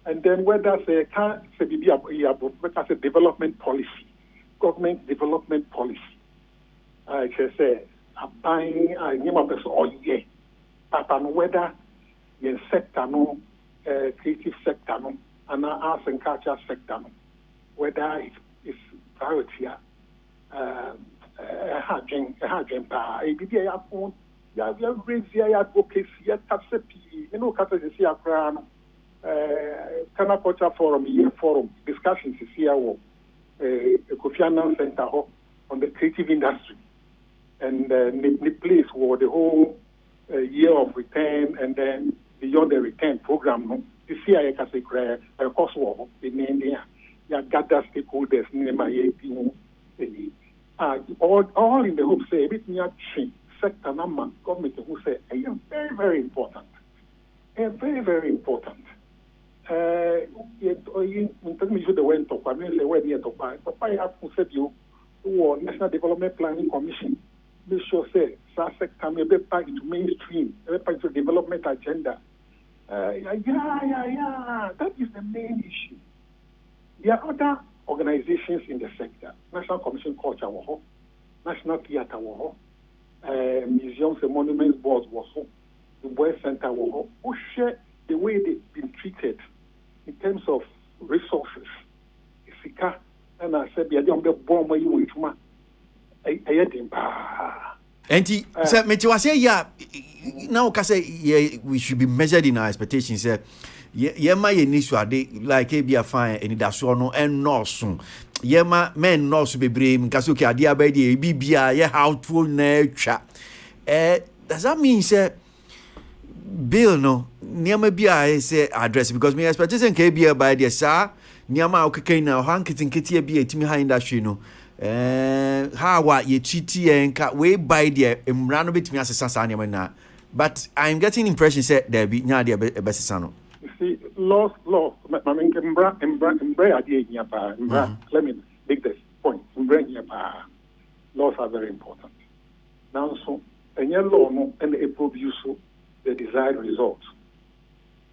And then whether say can't say be a development policy, government development policy. I just say buying but whether the sector creative sector and arts and culture sector whether it's priority culture forum discussions is here Kofi Kinaata Center on the creative industry and the place where the whole year of return and then beyond the return program this year I can say course in India gather stakeholders all in the hope say sector number government who say very, very important. Very, very important. In terms of the way to I mean, the way to buy, I have to say you National Development Planning Commission. Make sure say sector may be part into mainstream, be part into development agenda. That is the main issue. There are other organizations in the sector. National Commission Culture National Theatre museums and monuments boards the Boy Center who share the way they've been treated in terms of resources. And I said, now we should be measured in our expectations. My like be a fine and that's no and no soon. Yema men no be brave, Kasuki, Adia Bedi, Bibia, how to nature. Does that mean, sir? Bill no, near maybe I say address because me expectation can be by the sir. Niama okay now, hanky and kitty be a timmy high industry no. How what ye cheaty and cat way by the run a bit me as a Sassania now. But I'm getting impression said there be Nadia Bessano. You see, law, let me make this point. Laws are very important. Now, so, and your law and the produce the desired results.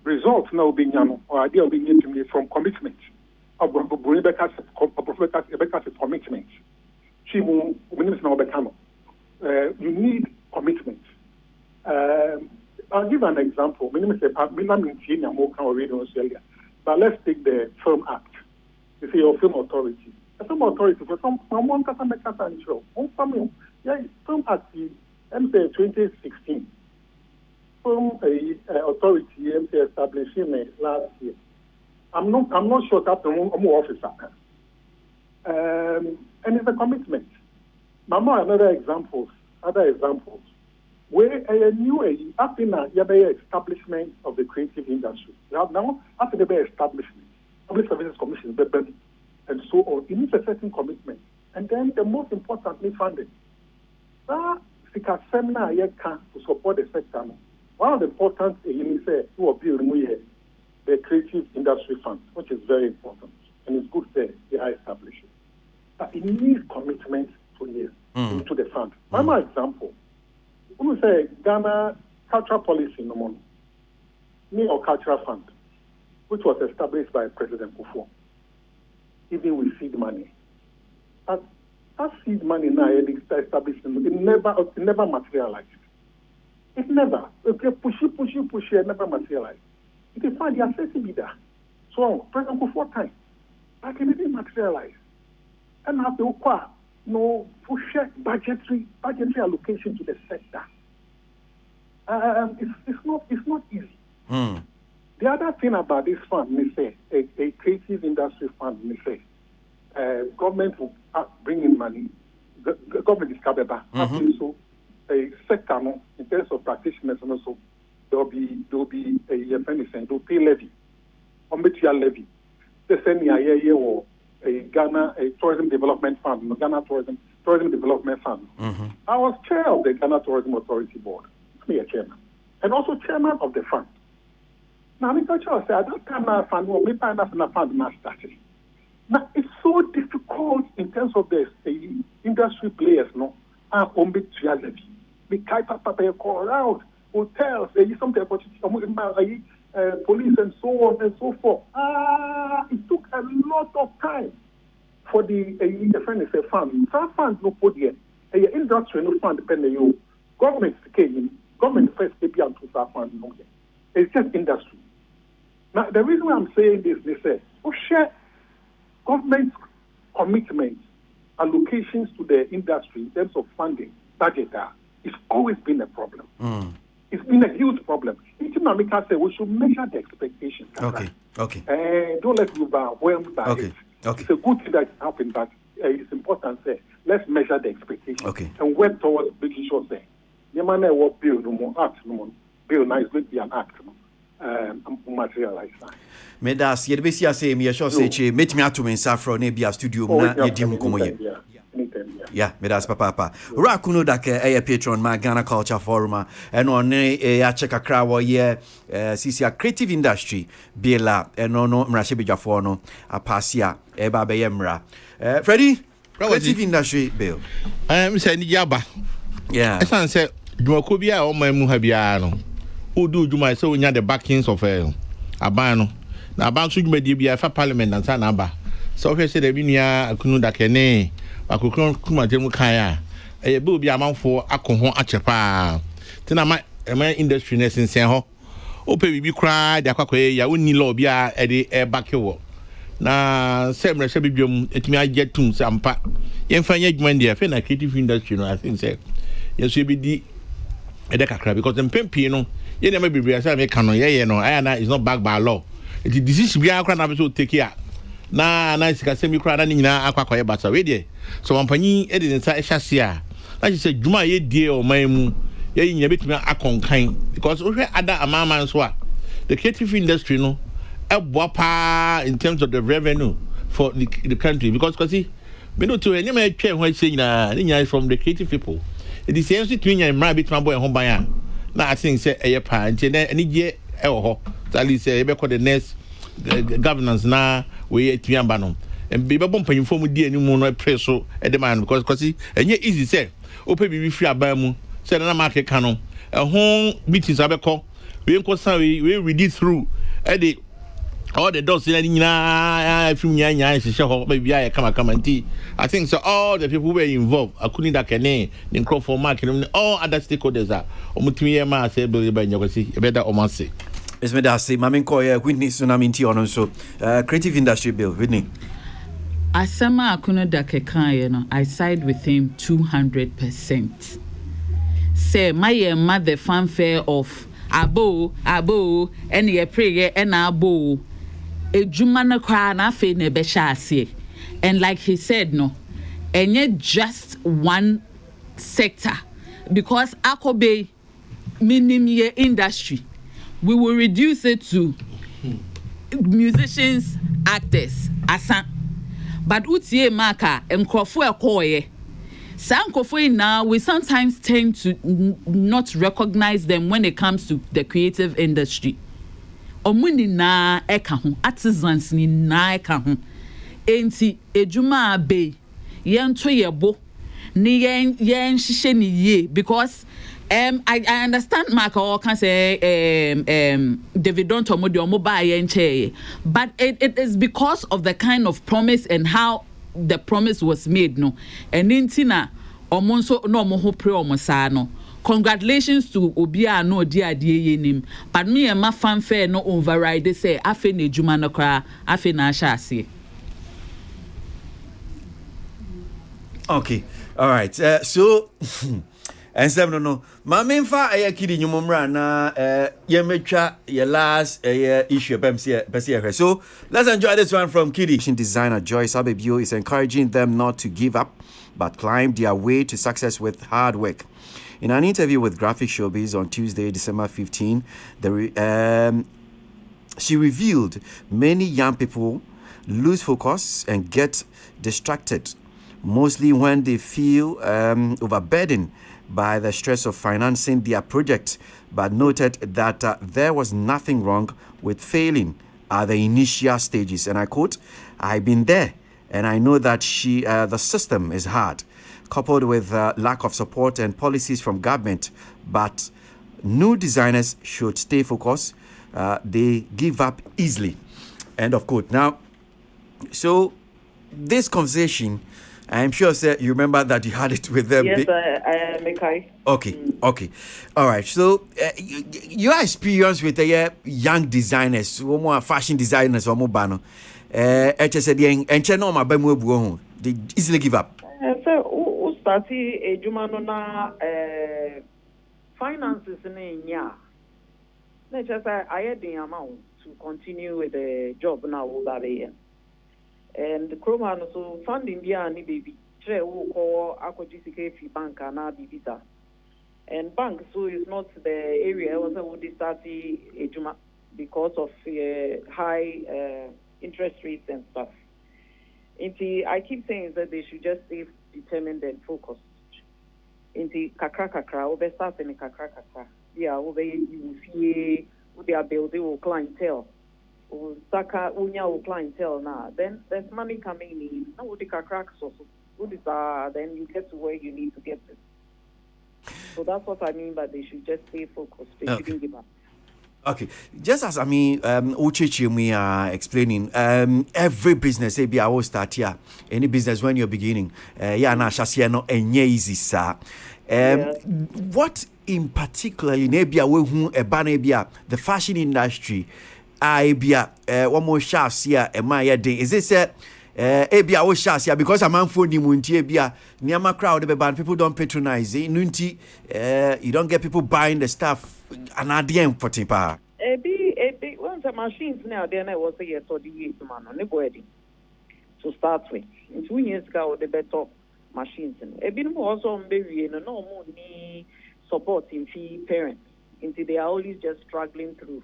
Results now being or idea being to me from commitment. Rebecca's commitment. She will now become. You need commitment. I'll give an example. But let's take the Film Act. You see, your Film Authority. The Film Authority for someone can make a control. Film Act, MCA 2016. Film Authority, MCA establishing last year. I'm not sure that I'm more officer. And it's a commitment. Mama, other examples. Where a new after the establishment of the creative industry. Now, after the establishment, Public Services Commission, and so on, it needs a certain commitment. And then the most importantly, funding. That seminar can to support the sector. One of the important things is the Creative Industry Fund, which is very important. And it's good that they are established. But it needs commitment into the fund. One more example. When we say Ghana Cultural Policy, or Cultural Fund, which was established by President Kofi, even with seed money. But that seed money now established, it never materialized. It never. Okay, push it never materialized. It is fine, the accessibility there. So, President Kofi time, but it didn't materialize. And have to push budgetary allocation to the sector. It's not easy. The other thing about this fund, they say, a creative industry fund, they say, government will bring in money. The government is capable. So, a sector, in terms of practitioners, and also there will be they'll pay levy, material levy. They send me a Ghana Tourism Development Fund, Ghana Tourism Development Fund. I was chair of the Ghana Tourism Authority Board. Me a chairman, and also chairman of the fund. Now, I said at that time, I fund well, maybe I'm not fund now started. Now it's so difficult in terms of the industry players, levy. We call around hotels, something police and so on and so forth. It took a lot of time for the fund. Some funds no put here. Industry no fund depending on you. Government first maybe on to fund no here. It's just industry. Now the reason why I'm saying this, they say, share government commitments, allocations to the industry in terms of funding, budget, it's always been a problem. It's been a huge problem. Economica say we should measure the expectations. Okay. Don't let you be overwhelmed by it. It's a good thing that happened, but it's important to say, let's measure the expectations and work towards making sure that the man will build no more act no more. Bill now is going to be an act materialize. Medas, yet be say me sure say meet me to me safro ne bia studio na yedim komoye. Yeah, Medas papa. Rakuno dake a patron my Ghana Culture Forum and on a check a crowd CC creative industry Bela and no Mrashibi Jafono a passia eba beyemra. Freddie, creative industry bill. I'm saying Yaba. Yeah. I said Duakobia or my Muhabiano. Who do my so we had the backings of Abano. Now about to be a parliament and Sanaba. So he said, Vinia Kunuda Kene, Akukuma Demukaya, a booby amount for Akohon Achapa. Then I my industry nest in Sanho. Ope be cried, Aquaque, Yauni Lobia, Eddie Air Backyo. Now, Sam Reshabium, it may get to some part. Yen Fanya Gmandia, Fena creative industry, I think, say. Yes, we be the Edeka because in Pempino, you never be real. I cannot, I is not backed by law. It is decision we are going to take care. Na nice can semi crowd and aqua bats already. So, I'm penny editing inside Shassia. Like you said, Juma ye dear or my moon, ye bit me a kind because we had a mamma's what the creative industry, no, a wapa in terms of the revenue for the country because, we don't to any man chair when saying from the creative people. It is the between and my bit my boy home by now I think say a parent and any year at least the next governance now we at Yambano and be bumping for me dear new moon press so at the man because and yet easy say open be free abamu said a market canon a home meetings abeco we read it through Eddie. All the doors in from Yanya, maybe I come and tea. I think so. All the people were involved. I couldn't that can name, then call for marketing, all other stakeholders are. Omutimia say, Billy by Yosi, a better Omansi. It's me that say, Mammy Koya, Whitney Tsunami on so creative industry bill, Whitney. Asama Akuna Dakekayano, I side with him 200%. Say, my mother fanfare of Abo, and ye pray and Abo. A Jumana Krana fe ne beshasi. And like he said, no, and yet just one sector. Because Akobe minimum industry, we will reduce it to musicians, actors, asan. but utie maka nkrofo ekoye Sankofo now we sometimes tend to not recognize them when it comes to the creative industry. Omuni na eka ho artisans ni na eka ho enti ejuma abe yen to yebo ni yen hihye ni ye because I understand Mark or can say David don't omo de omo ba yen che but it is because of the kind of promise and how the promise was made no and intina omonso no omo ho pre omo sa no. Congratulations to Obia no dia yenim but me and my fanfare no override say afe na ejuma no kra afe na ahase. Okay, all right. So and seven no my main fa kidi nyumomra na yemetwa your last issue pemse. So let's enjoy this one from Kidi. Designer Joyce Abebio is encouraging them not to give up but climb their way to success with hard work. In an interview with Graphic Showbiz on Tuesday, December 15, she revealed many young people lose focus and get distracted, mostly when they feel overburdened by the stress of financing their project, but noted that there was nothing wrong with failing at the initial stages. And I quote, "I've been there, and I know that the system is hard, coupled with lack of support and policies from government, but new designers should stay focused. They give up easily." End of quote. Now, so this conversation, I'm sure, sir, you remember that you had it with them. Yes, I Mekai. Okay, okay. All right. So, your experience with the young designers, more fashion designers, or more banner, they easily give up. So, started a Jumano finances in ya. Let's just I had the amount to continue with the job now over there. And the Chroma so funding the any baby. Tre who call Akojisike bank and Bibita. And bank so is not the area also would start a Juma because of high interest rates and stuff. I keep saying that they should just stay determined and focused. Into kakra, over start in kakra. Yeah, over you see they are building clientele. Saka unya clientele now. Then there's money coming in. Now with the kakra so then you get to where you need to get to. So that's what I mean by they should just stay focused. They shouldn't give up. Okay, just as Uchechi we are explaining, every business, maybe I will start here. Any business when you're beginning, easy, sir. What in particular, maybe the fashion industry, one more shafts here, is this ebia wo share because amanfo ni munti ebia niama crowd be ban people don't patronize nunti you don't get people buying the stuff anade important pa ebi when the machines now there na was say to the man no go ready to start with in 2 years ago the better machines ebi no also mbewie no mo ni support in fee parents until they are always just struggling through,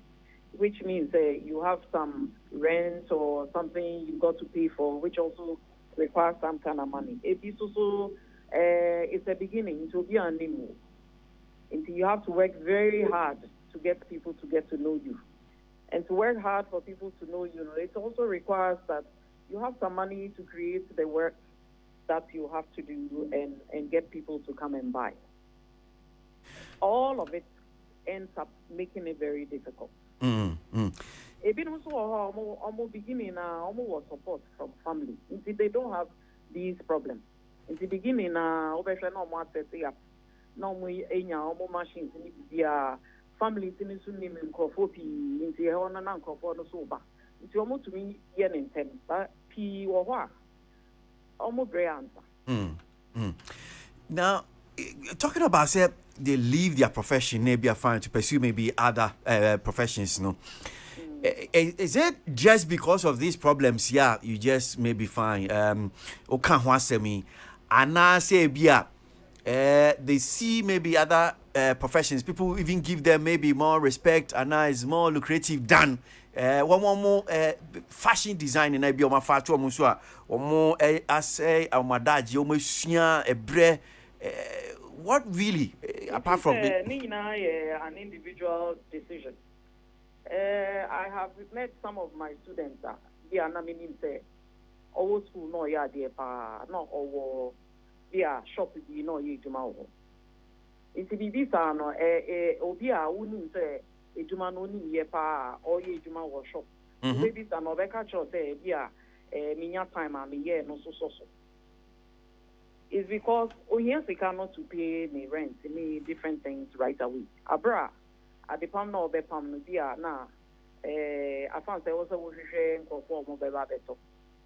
which means you have some rent or something you got to pay for, which also requires some kind of money. It is also it's a beginning. It will be a new. Until you have to work very hard to get people to get to know you, and to work hard for people to know you. It also requires that you have some money to create the work that you have to do and get people to come and buy. All of it ends up making it very difficult. Even also almost beginning almost support from family. If they don't have these problems, in the beginning obviously no more set up, no more almost machines in the family in name microphone in the honor and microphone soba. It's almost to me yen in 10, but P or what almost very answer. Now, talking about say they leave their profession, maybe fine to pursue maybe other professions, no. Is it just because of these problems? Yeah, you just may be fine. Okanwasemi, and say bia, they see maybe other professions, people even give them maybe more respect and now it's more lucrative than one more fashion design in maybe my fatu omusua or more as a madaji almost a bre. What really apart from an individual decision. I have met some of my students that they are not meaning say all school no ya dear pa no or they are shop you know you tomorrow. It's the visa no obia wouldn't say a juma no ni pa or ye juma workshop. Maybe some of catch or say yeah minya time and yeah no so. It's because yes we cannot to pay me rent, me different things right away. Abra at the palm no be palm no dia na I found there was a wishing for more better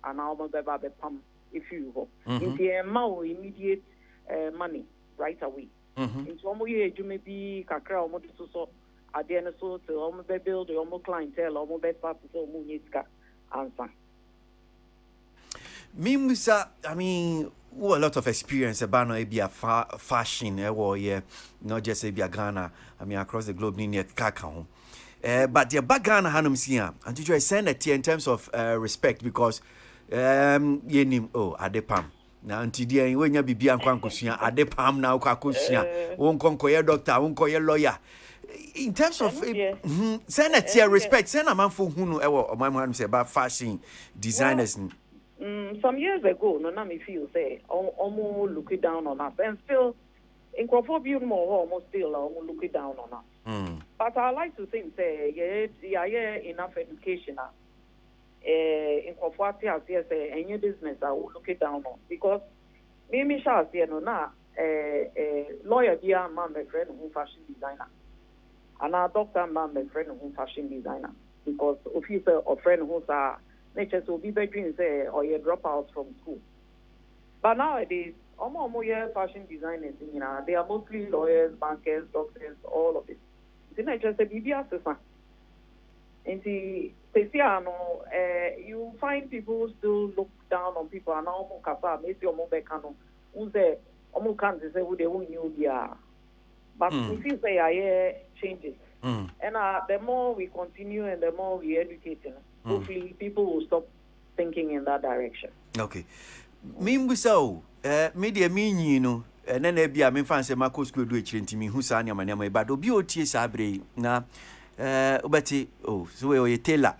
and now more better palm if you go. In the amount immediate money right away. Into almost you may be kakra almost so at the end of so to almost build almost clientele almost start to so muniska answer. Mimusa, I mean, a lot of experience about no be a fashion yeah, not just a Ghana, I mean across the globe near Kakao. But the background hanum sia, and to send it in terms of respect because yenim adepam. Now until the when you be an kwankusia adepam now kwakusia won konkoye doctor won koye lawyer. In terms of send it here respect, send a man for who or my man say about fashion designers. Some years ago, no, me feel say almost looking down on us, and still in Crawford more almost still almost looking down on us. But I like to think say yeah enough education. In Crawford, yes, any business I will look it down on because me shall say no na lawyer dear man my friend who fashion designer, and our doctor man my friend who fashion designer because officer or friend who's a nature will be between say or you drop out from school. But nowadays, almost fashion designers, they are mostly lawyers, bankers, doctors, all of it. The nature say BB assistant. And you find people still look down on people and almost kasa maybe almost bekano who say almost can't say who they won't know dia. But if you say I changes. And the more we continue and the more we educate, hopefully people will stop thinking in that direction. Okay. Mimbuso, media mean and then there be a fancy Marco school do it to me who sang your man, but OBOT sabre na Obeti, so a tailor,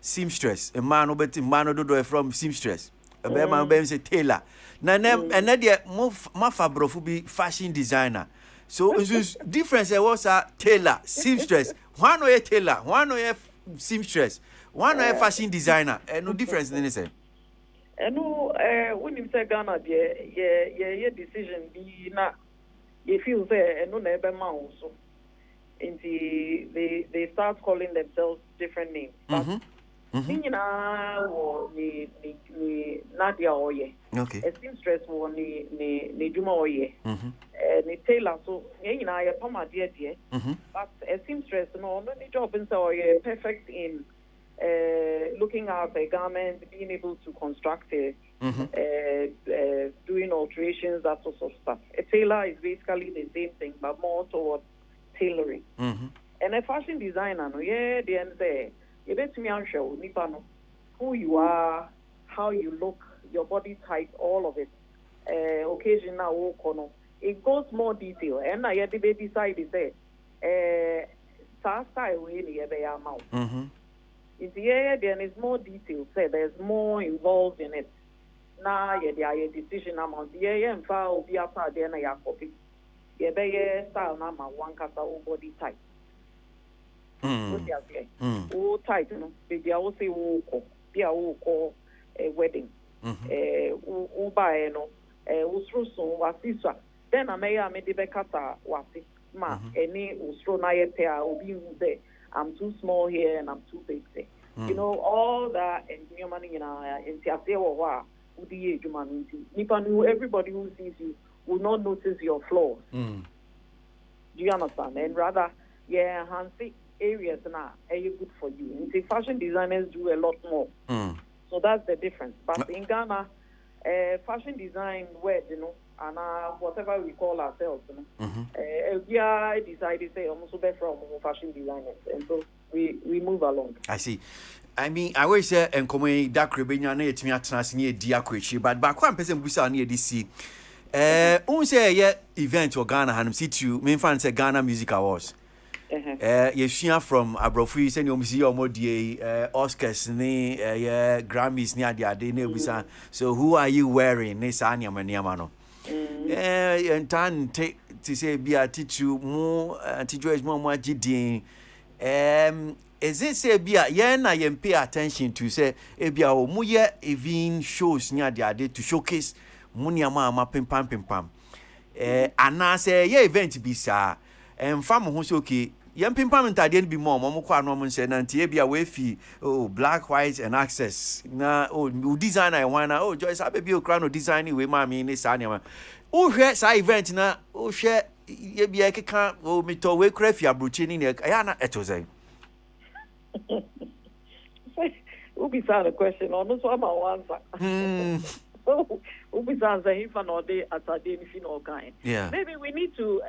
seamstress, a man obeti man do from seamstress, a bear man bears a tailor. Nanem and Nadia move Mafabro who be fashion designer. So it's difference was a tailor, seamstress, one way tailor, one way seamstress, one way fashion designer, and no difference in anything. And no, when you say Ghana, your decision be not, if you say, and no neighbor mouse, and they start calling themselves different names. Nadia Oye. Okay. A seamstress won the Juma Oye. The tailor, so I Pama dear, but a seamstress, no, the job in Oye perfect in looking at a garment, being able to construct it, doing alterations, that sort of stuff. A tailor is basically the same thing, but more towards tailoring. And a fashion designer, no, yeah, the end there. You bet me on show, Nipano, who you are, how you look, your body type, all of it. Occasion now, it goes more detail. And I had the baby side is there. Style really they are mouth. In the area, there is more detail. Say there's more involved in it. Now, yeah, there are a decision amount. Yeah, and file be outside there, and I copy. Yeah, be style now, one casta body type. Oh, tight, you know. They will say, oh, be a call a wedding. Oh, buy, no, through so was this one. Then I may have made the Becata was it, ma, any Ustro Naya will be there. I'm too small here and I'm too big there. You know, all that and your money in our Tiasewa, who the age humanity. Nipa knew everybody who sees you will not notice your flaws. Do you understand? And rather, yeah, Hansi. Areas now are good for you. And the fashion designers do a lot more. So that's the difference. But in Ghana, fashion design word, you know, and whatever we call ourselves. We are decided to say almost from fashion designers, and so we move along. I see. I mean, I always say, and come that Caribbean, it's me at Transnia Diaquichi, but back one person who's near DC. Say, yeah, event or Ghana, and see to main fans say Ghana Music Awards. You from Abrofi, send your music or more Oscars, Grammys near the Adene. So, who are you wearing? Nesania Maniamano. And time take to say, be a teacher more, teacher is more GD. Is it say be a na yen pay attention to say ebia o muye even shows near the day to showcase money ama pim pam ana say ye event bi sa fam ho so okay yen pim pam ntade bi mo kwa no mo say na ntie ebia we fi black white and access na designer I wanna Joyce abebi o kra no design we ma me ni sa ne ma o hwe sa event na o hwe ye bia keka o mito we kra fi abrochi ni ya na eto say Ubi sound a question on this one answer. Ubi sounds a him or day at a day or kind. Yeah. Maybe we need to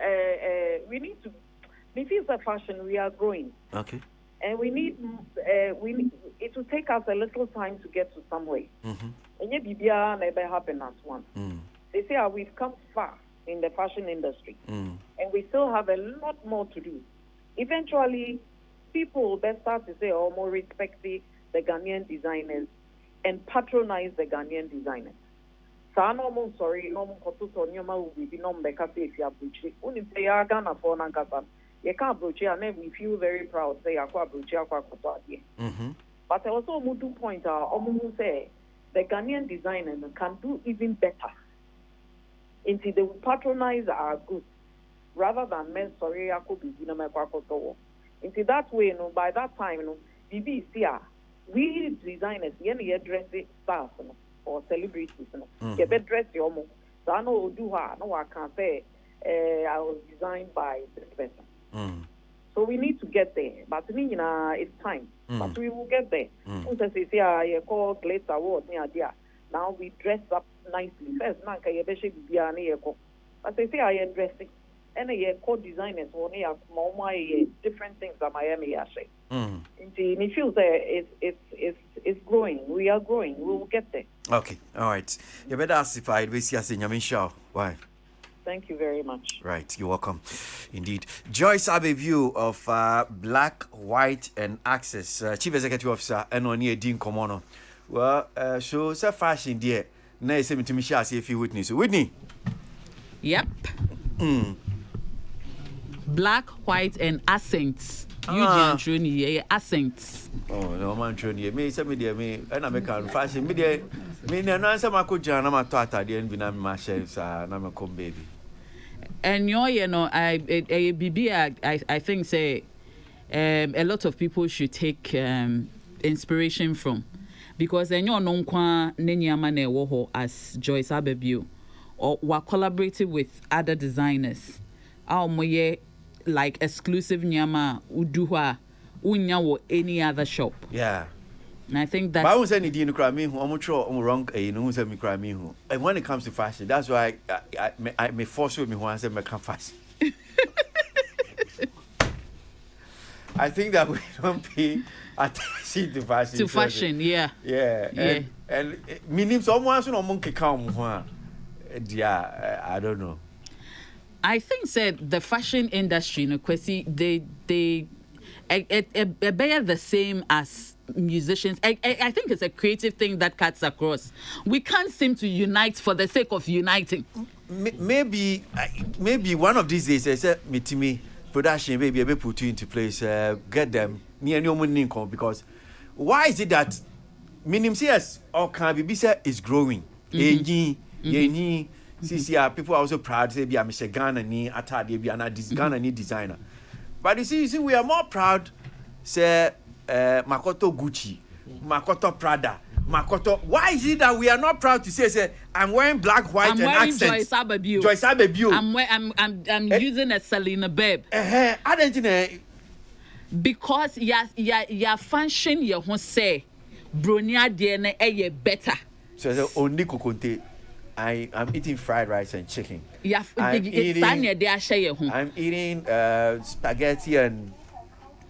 if it's a fashion we are growing. Okay. And we need it will take us a little time to get to somewhere. And yet BBR never happen as one. They say we've come far in the fashion industry. And we still have a lot more to do. Eventually people will start to say, more respect the Ghanaian designers and patronize the Ghanaian designers. So no sorry, no kotuto nyoma will be no mbeka if you abrochi. Only say ya Ghana for nankasa. You can't abrochi and then we feel very proud say akwa abrochi akwa koto adie. But I also do point out omu say the Ghanaian designers can do even better. Until they will patronize our goods rather than men sorry akwa bibi na mekwa koto. Into that way, by that time, BBC, we designers, we dress stars or celebrities, you better dress your mom. So I know do her. No, I can't say I was designed by this person. So we need to get there. But it's time. But we will get there. I call Glitz Award near there. Now we dress up nicely. First, but they say I am dressing. And a co-designers one different things that Miami are saying. It feels it's growing. We are growing. We will get there. Okay, all right. You better ask if I will see us in Yamin. Why? Thank you very much. Right, you're welcome. Indeed. Joyce have a view of black, white, and access. Chief Executive Officer and on here Dean Komono. Well, so fashion there. Now you say to me, shall see if you witness. Whitney. Yep. Black, white, and accents. Accents. Oh, no man, Trony. Me, some media, me, and American fashion media. Me, no answer my coach, and I'm a tata, the end, I'm my chefs, and I'm a come baby. And I think, say, a lot of people should take inspiration from. Because then you're non qua Nenyamane Woho as Joyce Abebio, or we're collaborating with other designers. Our moye like exclusive nyama uduwa unyawo any other shop. Yeah. And I think that. But I won't say anything to cry me who I'm sure I'm wrong. You know, say me cry me who. And when it comes to fashion, that's why I may force with me who I say me can't fashion. I think that we don't pay attention to fashion. To fashion, yeah. Yeah. And meaning someone who no monkey come. Yeah, I don't know. I think said the fashion industry, Kwasi, they bear the same as musicians. I think it's a creative thing that cuts across. We can't seem to unite for the sake of uniting. Maybe one of these days, I said, me production, maybe I put you into place, get them near no money income, because why is it that minimum CS or can be is growing? CCR people are also proud to say be a Mr. Ghana ni atade be an Ghana ni designer. But you see we are more proud say Makoto Gucci, Makoto Prada, Makoto. Why is it that we are not proud to say I'm wearing black, white, and accents? Joyce Abebio. I'm using a Selena Babe. I don't know. Because ya function you won't say Bronia DNA better. So only Kokonte. I'm eating fried rice and chicken. Yeah, I'm eating spaghetti and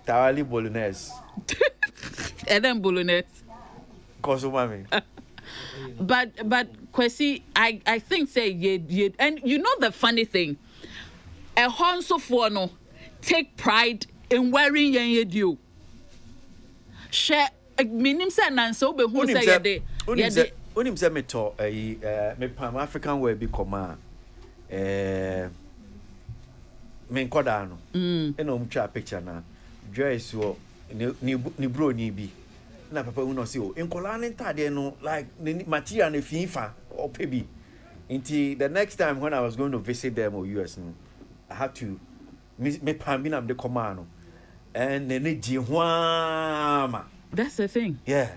tawali bolognese. And then bolognese. Kosumami. But Kwasi, I think say ye and you know the funny thing, a honso for no take pride in wearing yen you. Share minim say nanso be who say ye Unim say me to me Pan African way be koma me nkoda no e no mtwa picture na dress wo ni bro ni bi na papa who no say o nkola ne tade no like material na fifa or pebi until the next time when I was going to visit them or US no, I had to me pan bin am the command no and then di hwama. That's the thing. Yeah.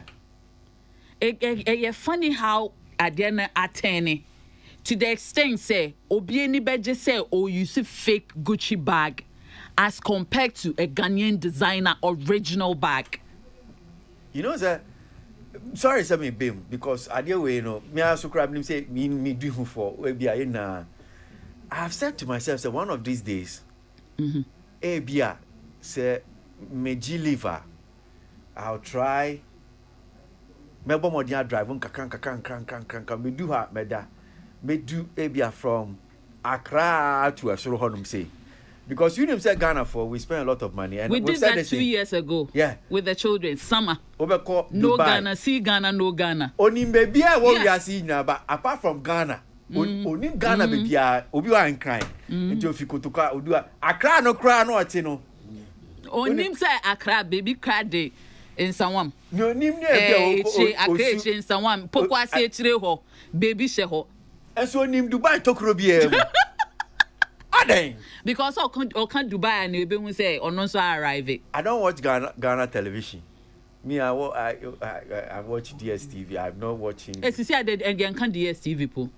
It's funny how Adena attorney to the extent say obieni beje say or use a fake Gucci bag as compared to a Ghanaian designer original bag. You know that sorry say me bim because idea way me also crab him say me do for we be na I have said to myself say one of these days bia say me liver I'll try me bo modern drive kan me do ha me da me do bia from Accra to Asoro honum say because you know say Ghana for we spend a lot of money and we did that 2 years ago. Yeah, with the children summer. Obeko no Dubai. Ghana, see Ghana, no Ghana. Onim baby what we are seeing now, but apart from Ghana, onim Ghana baby obi wa nkran. Nti ofiko to ka odua Accra no kra no ati no. Onim say Accra baby cry day in someone. No nim ne e Accra in someone. Pokwasi echire ho baby she ho. Enso onim Dubai tokro bi e. Adeng. Because I can't Dubai and you say or not so arrive. I don't watch Ghana television. Me, I watch DSTV. I'm not watching. Yes, you see, I did again. Can't DSTV po?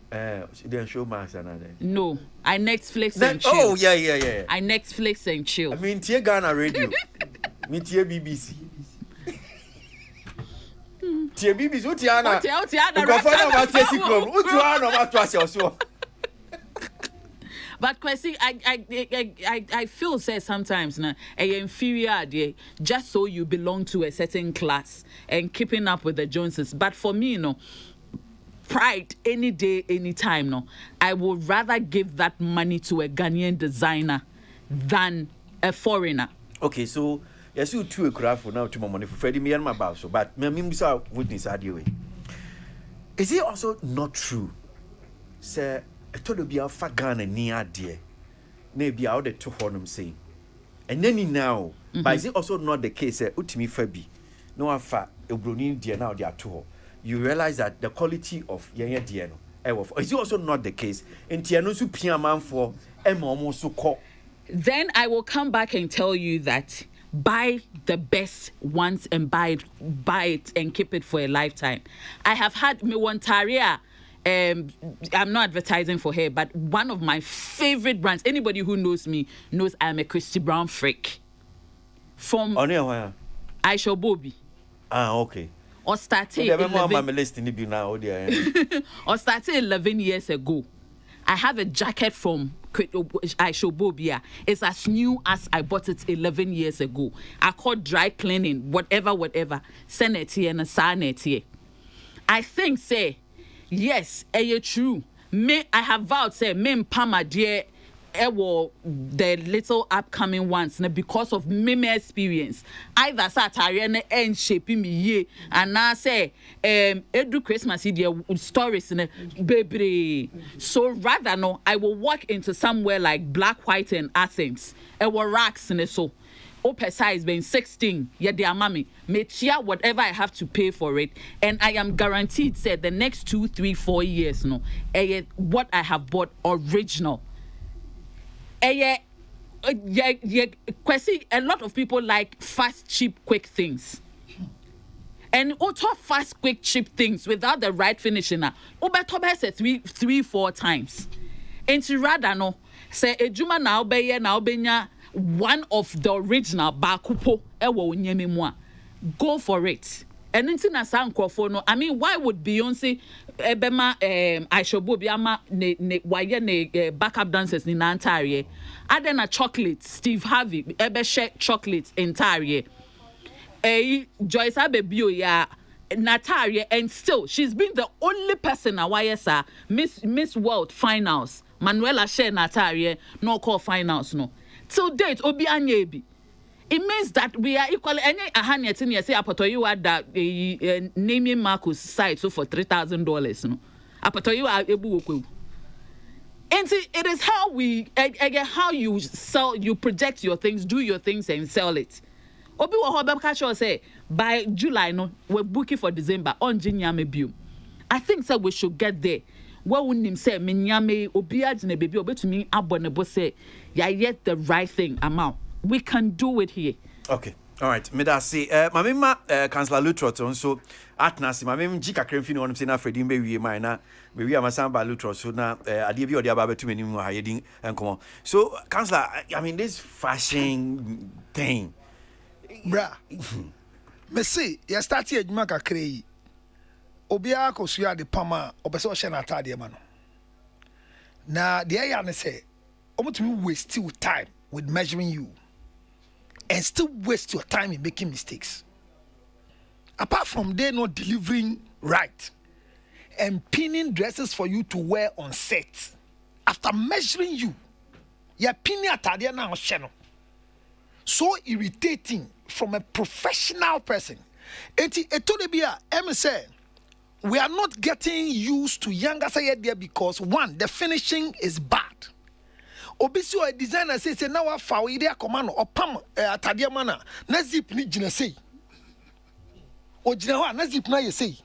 She didn't show Max another. No, I Netflix and chill. Oh yeah. I Netflix and chill. I mean, tie Ghana radio. Me tie BBC. Tie BBC. Uti ana. Uti ana. Go find out about Sikrom. Uti ana about Kwasi. But Kwasi, I feel say sometimes na a inferior idea just so you belong to a certain class and keeping up with the Joneses. But for me, pride any day, any time, I would rather give that money to a Ghanaian designer than a foreigner. Okay, so yes, you two craft for now to my money for Freddie me and my boss. But me witness idea. Is it also not true, sir? I told you be a Ghana near dear. Maybe out the two honum say. And then now, but is it also not the case? Utimi Fabi, no afa a Brunin dear now they are two. You realize that the quality of Yaya Diano, is it also not the case? In Tianosu Piaman for Emomo Suko. Then I will come back and tell you that buy the best once and buy it and keep it for a lifetime. I have had me one Taria. I'm not advertising for her, but one of my favorite brands. Anybody who knows me knows I'm a Christy Brown freak. From Aisha Bobby. Okay. Or started 11 years ago. I have a jacket from Aisha Bobby. It's as new as I bought it 11 years ago. I called dry cleaning, whatever. Send it here and sign it here. I think, say, yes, true. I have vowed say me Pama dear the little upcoming ones because of me experience. Either Satarian and shaping me ye and now say edu Christmas dear stories in baby. So rather I will walk into somewhere like Black, White and Athens. Racks in so. Upper size being 16, dear mommy, may share whatever I have to pay for it, and I am guaranteed say the next 2, 3, 4 years, what I have bought original. Kwasi, a lot of people like fast, cheap, quick things. And also fast, quick, cheap things without the right finishing. Ubetobe say 3, 4 times. And rather say ejuma na obenya one of the original bakupo ewo nyeme mo. Go for it. And into na sa nkrofo no, I mean, why would Beyonce ebema Aishobo biama ne waye ne backup dancers ni na entire? Adena chocolate, Steve Harvey ebe share chocolate entire. Joyce Abebio ya Natalia, and still she's been the only person na why sir Miss World finals. Manuela share Natalia no call finals no. Till date obi anyebi. It means that we are equally any ahanyeti ni say apotoyu at that naming Marcus site so for $3,000 no. Apotoyu are ebu okwu. And see, it is how we again how you sell, you project your things, do your things and sell it. Obi wo hobe catch say by July no we're booking for December on Jinyame biu. I think so we should get there. Where wouldn't say minyame obi agine baby obetumi abonebo say ya yet the right thing amount. We can do it here. Okay. All right. Me da say mamima Councillor Lutrot so atnasi mamim jika kremfini wonu say na Fredi mbewie man na we amasamba Lutrot so na ade bi ode aba betu menim ha yedin enkomo. So Councillor, I mean this fashion thing. Bra. Me say ya start ejuma kakra yi. Obia akosua de pama obese o hye na atade ma no. Na de ya ne say omutumi waste your time with measuring you and still waste your time in making mistakes. Apart from they not delivering right and pinning dresses for you to wear on set, after measuring you, you're pinning atade na o so irritating from a professional person. Say, we are not getting used to younger say there because one, the finishing is bad. Obisi o designer say now wa fa we dey command opam atade mana na zip ni gina say. O gina ho na zip na ye say.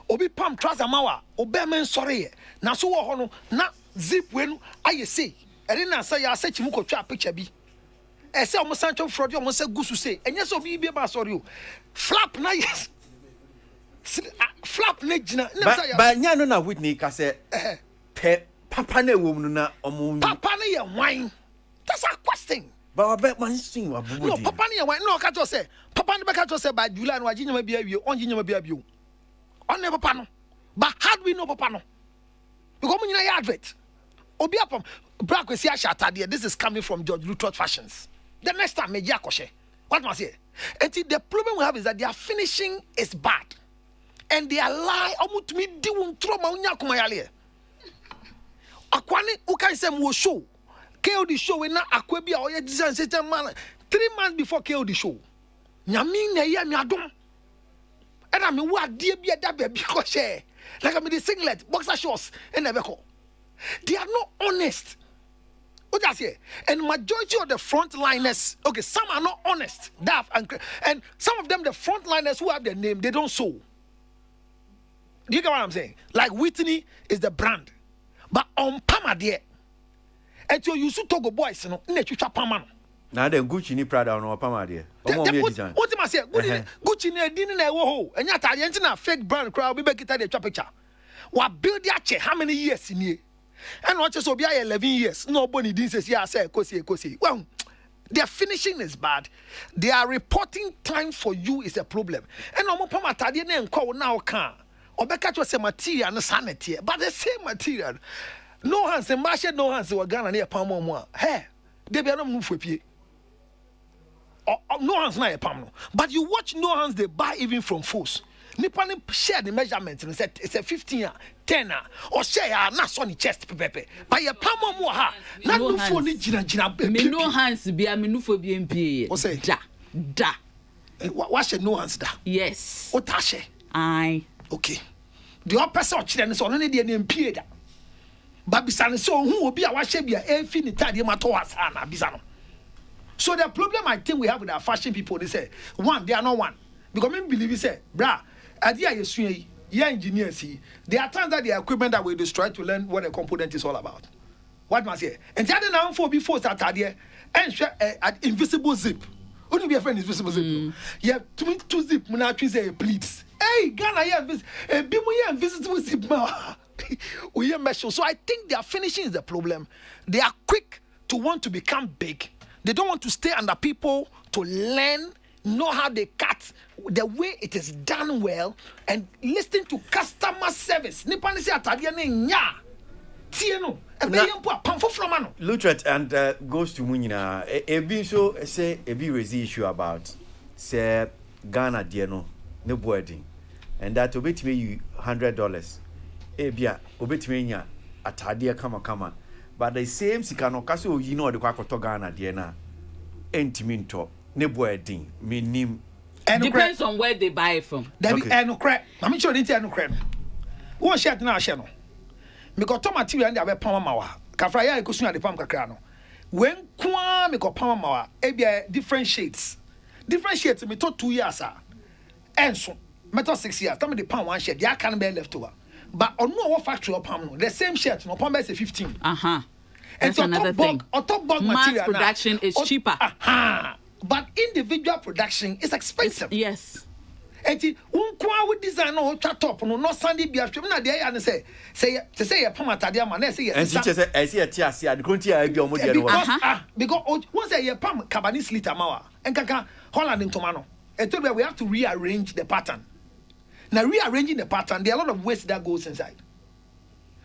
Obi pam trouser mawa obe men sorry na so wo ho no na zip we no aye say. Eri na say ya sechi mu ko twa picture bi. E say o mo sancho frodi o mo say gusu say. Enye so bi ba sorry o. Flap na yes. Flap na gina na say ya. Ba nya no na Whitney ka say pe Papa na wo mu na omo. Papa na ye wine. That's a question. But I bet man sing wa bubu. No, papa na ye wine. No, catch say. Papa na be catch say by July no aginya ma bia wie, on ginya ma bia bio. On ne papa no. But how do we know papa no? Because we nyina advert. Obi apam bra Kwasi atade. This is coming from George Lutrot Fashions. The next time meji akoshe. What must say? And the problem we have is that their finishing is bad. And they are lie omutumi di won trauma unya kumayale. Akwani ukai say mo show. KO the show we na akwa bia oye design system man 3 months before KO the show. Nyami na ye mi adom. And I mean what dear be that baby ko share. Like I mean the singlet, boxer shorts and never call. They are not honest. What I say? And majority of the frontliners, okay, some are not honest. And some of them the frontliners who have their name, they don't sew. Do you get what I'm saying? Like Whitney is the brand. But on Pama there, and so you should talk about boys, no, in the Pama. Now the Gucci ni Prada on Pama there. What am I saying? Gucci ni didn't know, and yet I didn't a fake brand crowd. We make it a picture. What build that check? How many years in here? And what just be 11 years? Nobody didn't say, yeah, I say, Kosi. Well, their finishing is bad. Their reporting time for you is a problem. And no more Pama Tadi and call now can. Obeka was a material and sanity, but the same material. No hands and Marshall, no hands were gone near Palmo. Hey, they be no move with you. No hands na palm. But you watch no hands they buy even from fools. Nippon share the measurements and said it's a 15 10 or share na sonny chest pepe. By a palm more ha. Not no for ni jina. Me no hands be a menu for BMP. Or say da. Wash no hands da. Yes. What tashe? Aye. Okay. The other person children so only the name Pierre. But beside so who will be our shabia infinity matoasana bisano. So the problem I think we have with our fashion people, they say, one, they are not one. Because me believe you say, brah, idea you see, your engineers see, there are times that the equipment that we destroy to learn what a component is all about. What must say? And the other now for before that idea and share an invisible zip. Only be a friend invisible zip. Yeah, two zip when I say please. Hey, Ghana, yeah, be more invisible zip now. We hear measure. So I think their finishing is the problem. They are quick to want to become big. They don't want to stay under people to learn know how they cut, the way it is done well, and listen to customer service. Nipa ni say atade na nya. Tie no. Ebe yempo apamfo from ano. Lutret and goes to Munina. Ebi so say ebi raise issue about say Ghana dear no wedding. And that obet me you $100. Ebia obet me nya atade kama. But the same sikano kaso you know the kwakoto Ghana dear na entiminto ne wedding minim. Depends on where they buy it from. There be no crack. I'm sure they no crack. One shirt na share no. Because to material and they pama mawa. Kafra ya ikusu na de pam kakra no. When kwa me ko pama mawa, ebia different shades. Different shades me to 2 years ah. Enso me to 6 years. Tell me the pam one shirt, ya can be left over. But on no factory pam no, the same shirt no pam be say 15. That's another thing. Top bulk mass material production is cheaper. But individual production is expensive. Yes. Eti unkwa we design no top no Sunday bia twem na de ya ne say pamatade ama na say and say say tiasia the country I be omo de no because once say pam Cabernet Slita mawa enkaka Holland ntoma no eto we have to rearrange the pattern. Now rearranging the pattern there are a lot of waste that goes inside.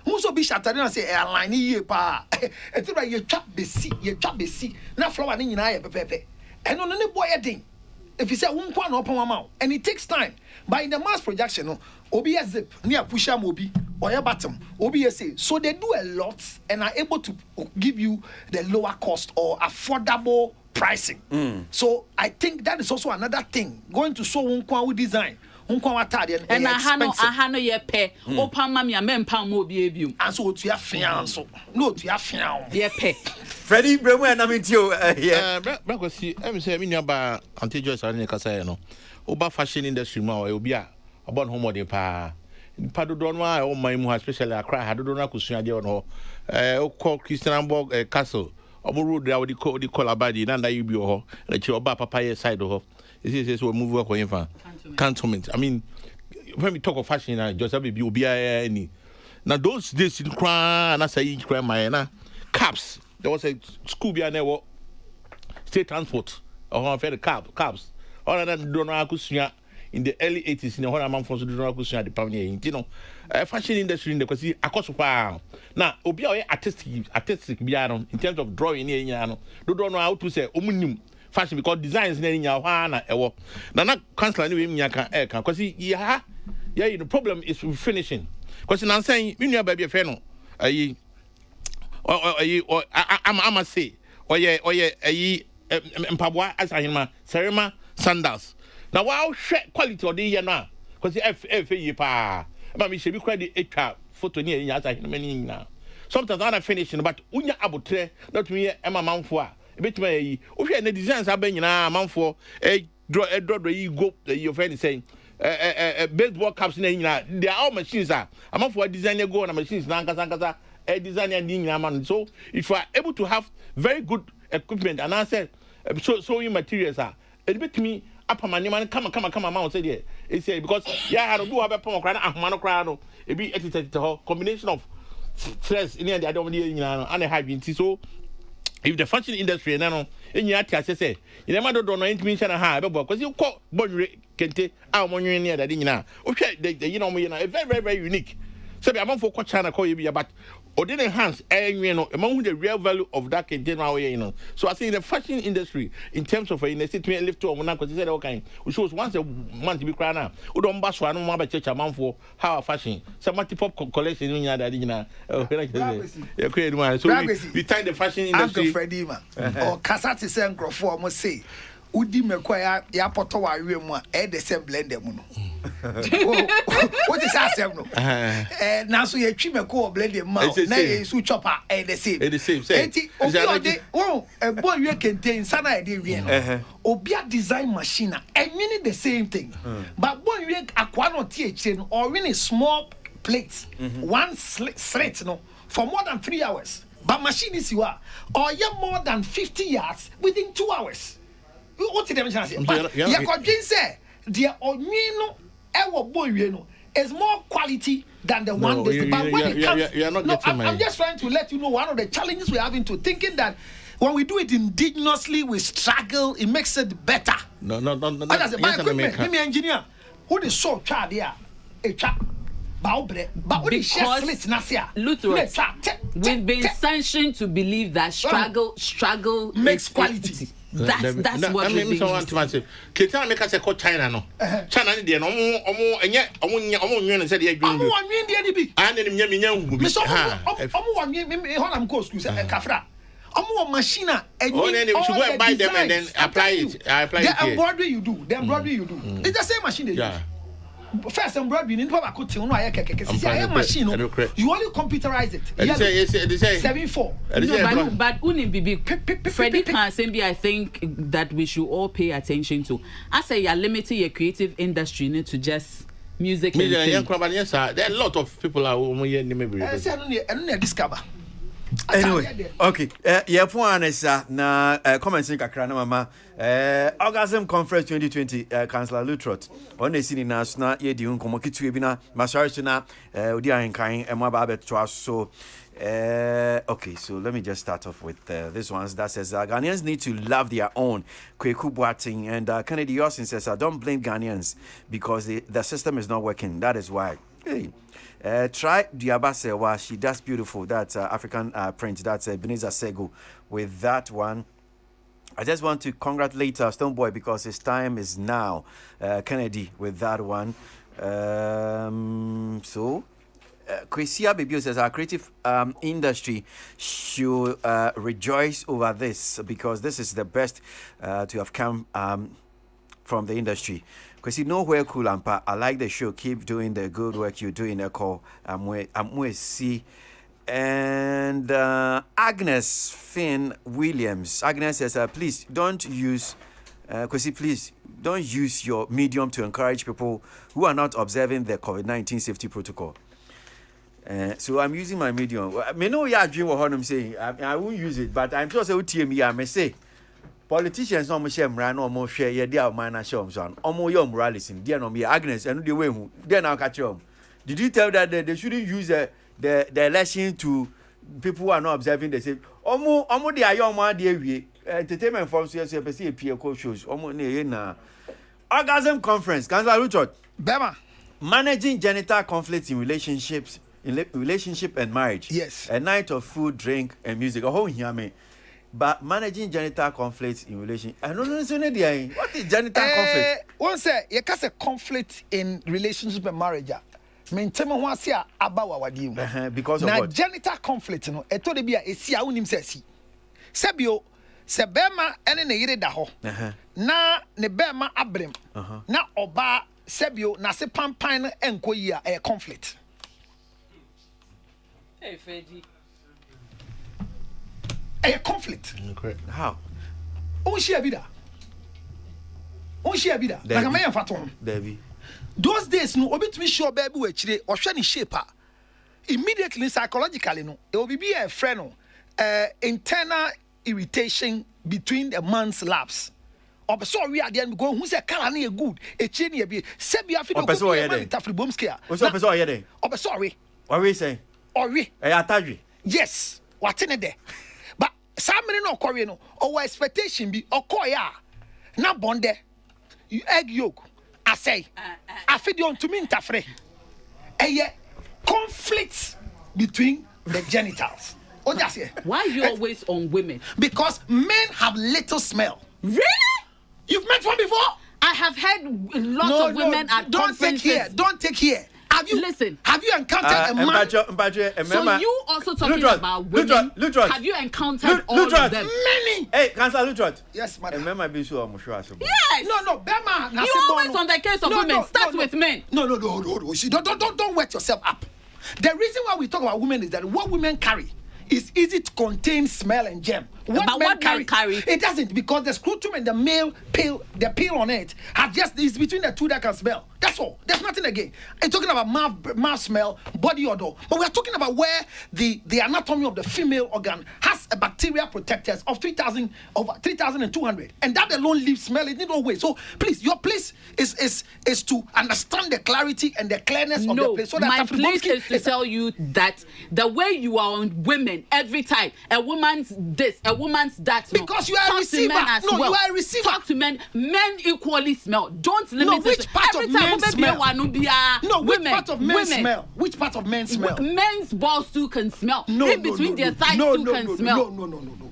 Muso bi shatari na say align ye pa eto ye twa besi na flower ni nyina ye pepepe eno no ne boy edin. If you say unkwa no pon amount and it takes time, but in the mass production no obi a zip near pusher mobi or your bottom obi say so they do a lot and are able to give you the lower cost or affordable pricing. So I think that is also another thing going to show unkwa with design unkwa atade and ahano ye pe opa mami amempa mo obi ebium and so to ya fian so no to ya fian ye pe Freddie Bremo and Amitio yeah Kwasi em say me nua antijoy sa ne kasa no oba fashion industry ma o obi a obon homo de pa dodo no a o man mu especially Accra ha dodo na kusua de no o call Christianborg Castle omo road there we call abadi na nda you bi ho na chi oba papa ye side ho is we move work for cantonment. I mean when we talk of fashion just be obi any now those days in cry na say cry my na caps. There was a school behind there, state transport, or the cabs. All of that don't know in the early 80s in the whole amount for the pioneer. You know, fashion industry in the Kwasi across power. Now, Obia artistic beyond in terms of drawing in Yano. Don't know how to say omnium fashion because designs in Yawana ewo. Now, not cancel any Yaka Eka. Because the problem is with finishing. Because I'm saying, you know, baby, a fan. I'm say oye mpaboa asahima serema sandals na wa hwe quality odi ye na because f ye pa ma me shebi kwa di etwa photo ni enya asahima ni nyina sometimes ana finishing but unya abotre that me ema manfo a ebetuma yi o hwe na designs aba nyina manfo draw yi go your friend saying baseball caps na nyina they are all machines manfo design go na machines na nkasa a design and man. So if you are able to have very good equipment and I said sewing materials are a bit to me up on my man come amount say there. It's because I do have a power crano, a bit combination of threads in the I don't and a high so if the fashion industry and in your say you never don't know intimation and high because you call body kente money near that okay you know very very unique. So I'm on for China call you but or didn't enhance among the real value of that container. So I think the fashion industry in terms of a necessity lift to one because said okay we shows once a month to be crying now we don't bash one more church amount for how fashion some multi-pop collection in that so we tie the fashion industry Uncle Freddie or Kasati Sankro for must say Udi mekwaya ya poto wa mu a the same blender mu no. What is asem no? Na so ye twi meko blender ma na ye su chopper the same. The same. Enti obi boy we contain sana e dey we no. Obi a design machine and meaning the same thing. But boy we akwa no tie chire no or win small plates. One slit no for more than 3 hours. But machine is you are or you more than 50 yards within 2 hours. What did I say? But you could say the onino ever boy is more quality than the one that but when it comes you're not getting I'm just trying to let you know one of the challenges we're having to thinking that When we do it indigenously, we struggle. It makes it better. No. As a equipment, me engineer, who the so child there, a chap. But Lutherans, we've been sanctioned to believe that struggle makes quality. That's what we mean. Ketan make us a China no. China ni dey no omo nwen say dey adwun. Omo wanwen dey ni bi. And dem nya hu. So omo wanwen me honam go school say kafra. Omo machine a should go and buy them and then apply it. The embroidery you do. It's the same machine they use. First embroidery in Papa could tell no I machine. You only computerize it. They say 7-4. But Bibi Freddie Kansembi, I think that we should all pay attention to. I say you're limiting your creative industry to just music and film. There are a lot of people are maybe. Discover. Anyway, okay. Yeah, for Anessa, na comments in Kakra, mama. Orgasm Conference 2020, Councillor Lutrot. On the scene na sna ye di unkomo kitu ebina masarishina odi ahenkan ema ba betwa so. Okay, so let me just start off with this one that says Ghanaians need to love their own. Kweku Boateng and Kennedy Yosin says don't blame Ghanaians because the system is not working. That is why. Hey. Try Diabasewa, she does beautiful. That's African print. That's Ebenezer Sego. With that one, I just want to congratulate Stonebwoy because his time is now. Kennedy with that one. Kwasi Baby says our creative industry should rejoice over this because this is the best to have come from the industry. Because you know where cool ampa. I like the show. Keep doing the good work you do in the call. I'm with C. And Agnes Finn Williams. Agnes says, please don't use Kwasi, please don't use your medium to encourage people who are not observing the COVID-19 safety protocol. So I'm using my medium. I may know you dream what I'm saying. I won't use it, but I'm sure say UTM I may say. Politicians no share mra no mo share ye dia man na share so omo your moralism dia no be Agnes and the way who dia now catch them. Did you tell that they shouldn't use the election to people who are not observing the same omo dia your man dia wie entertainment forms so say person appear co shows omo na na orgasm conference Councillor Richard Bema managing genital conflicts in relationship and marriage. Yes, a night of food, drink and music. Oh hear me. But managing genital conflicts in relation, I don't know what is genital conflict. One say you can say conflict in relationship and marriage. Maintain one say about what you because of now what? Genital conflict, no. Eto de bia esi a unim se si. Sebio sebema ene ne yire da ho. Na ne bema abrem. Na oba sebio na se pampan no enko yi a conflict. Hey Freddy. A conflict. Correct. How? Share bida. Like a man faton. Debbie. Those days, no, obit me sure baby we chile or shiny shaper. Immediately, psychologically, no, it will be a friend, internal irritation between the man's laps. Or sorry, I didn't go. Who's a calani good? A chinny be Sebia Fidel. What's up? Or sorry. What are we saying? Or we. Yes. What's in it there? Somebody no Korean or expectation be or koya na bonde you egg yolk I say I feed you on to me tafre conflicts between the genitals. Oh that's it. Why are you always on women? Because men have little smell. Really? You've met one before? I have heard lots of women at conferences. Don't take here. Have you listen? Have you encountered a man? So you also talking about women? Have you encountered all of them? Many. Hey, Councillor Lutrot. Yes, madam. Remember, be sure I'm sure. Yes. No, Bema. You always on the case of women. Start with men. No. See, don't wet yourself up. The reason why we talk about women is that what women carry is easy to contain smell and germ. What men carry? It doesn't, because the scrotum and the male peel, the peel on it, have just it's between the two that can smell. That's all. There's nothing again. I'm talking about mouth smell, body odor, but we're talking about where the anatomy of the female organ has has a bacteria protectors of 3,200, and that alone leaves smell. It need no way. So please, your place is to understand the clarity and the clearness of the place. So that my place is to tell you that the way you are on women every time, a woman's this, a woman's that. Because you are a receiver. You are a receiver. Talk to men. Men equally smell. Don't limit which part of men smell? Which part of men smell? Which part of men smell? Men's balls too can smell. In between their thighs too can smell.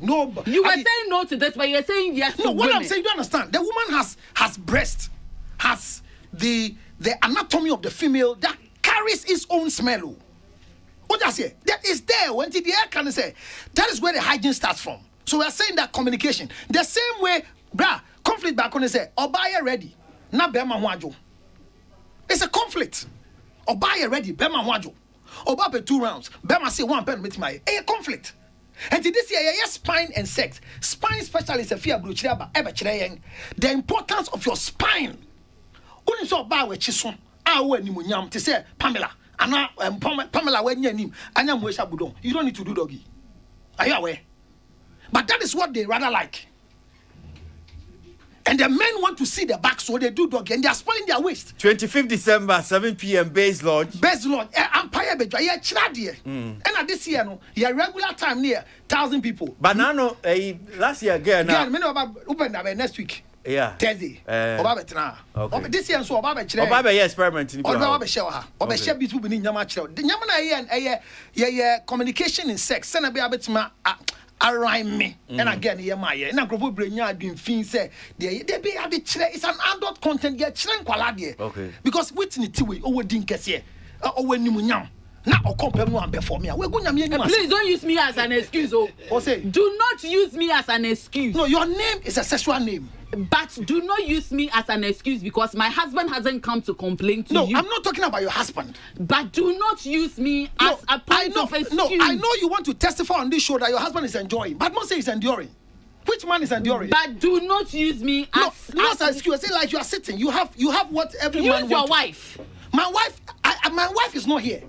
No. You were saying no to this, but you're saying yes to women. What I'm saying, you understand? The woman has breast, has the anatomy of the female that carries its own smell. What I say? That is there. When the air can say that is where the hygiene starts from. So we are saying that communication. The same way, conflict back on the say, Obaye ready. Na bema wajo. It's a conflict. Obaye ready, bema wajo. Obabe 2 rounds. Bema say 1 pen with my a conflict. And this year, spine and sex. Spine specialist a fear blue the importance of your spine. Only so ba we chison. We ni munyam to say Pamela. Ana Pamela when you name. Anya mwesha budon. You don't need to do doggy. Are you aware? But that is what they rather like. And the men want to see the back, so they do doggy, and they are spoiling their waist. 25th December, 7 p.m. Base Lodge. Base Lodge. Empire Bedra. Yeah, Chladie. And at this year, no, yeah, regular time near 1,000 people. But now, last year again. Yeah, many about open next week. Yeah. Thursday. Okay. This year, so Obabe Chile. Obabe experiment. Obabe share her. Obabe share between the Nyama Chile. The Nyama yeah, communication in sex. Send a bit abetima. Align me. And again, and I go bring you doing things. Say they be have the chile. It's an adult content. Get chile quality. Okay. Because what's in the TV? Oh, we didn't get here. Oh, when you munyam. Now, I'll compare one before me. We're going to please don't use me as an excuse. Do not use me as an excuse. No, your name is a sexual name. But do not use me as an excuse because my husband hasn't come to complain to you. No, I'm not talking about your husband. But do not use me as a point of excuse. No, I know you want to testify on this show that your husband is enjoying, but not say he's enduring. Which man is enduring? But do not use me as not as excuse. Say like you are sitting. You have what every man wants. Use your wife. My wife is not here.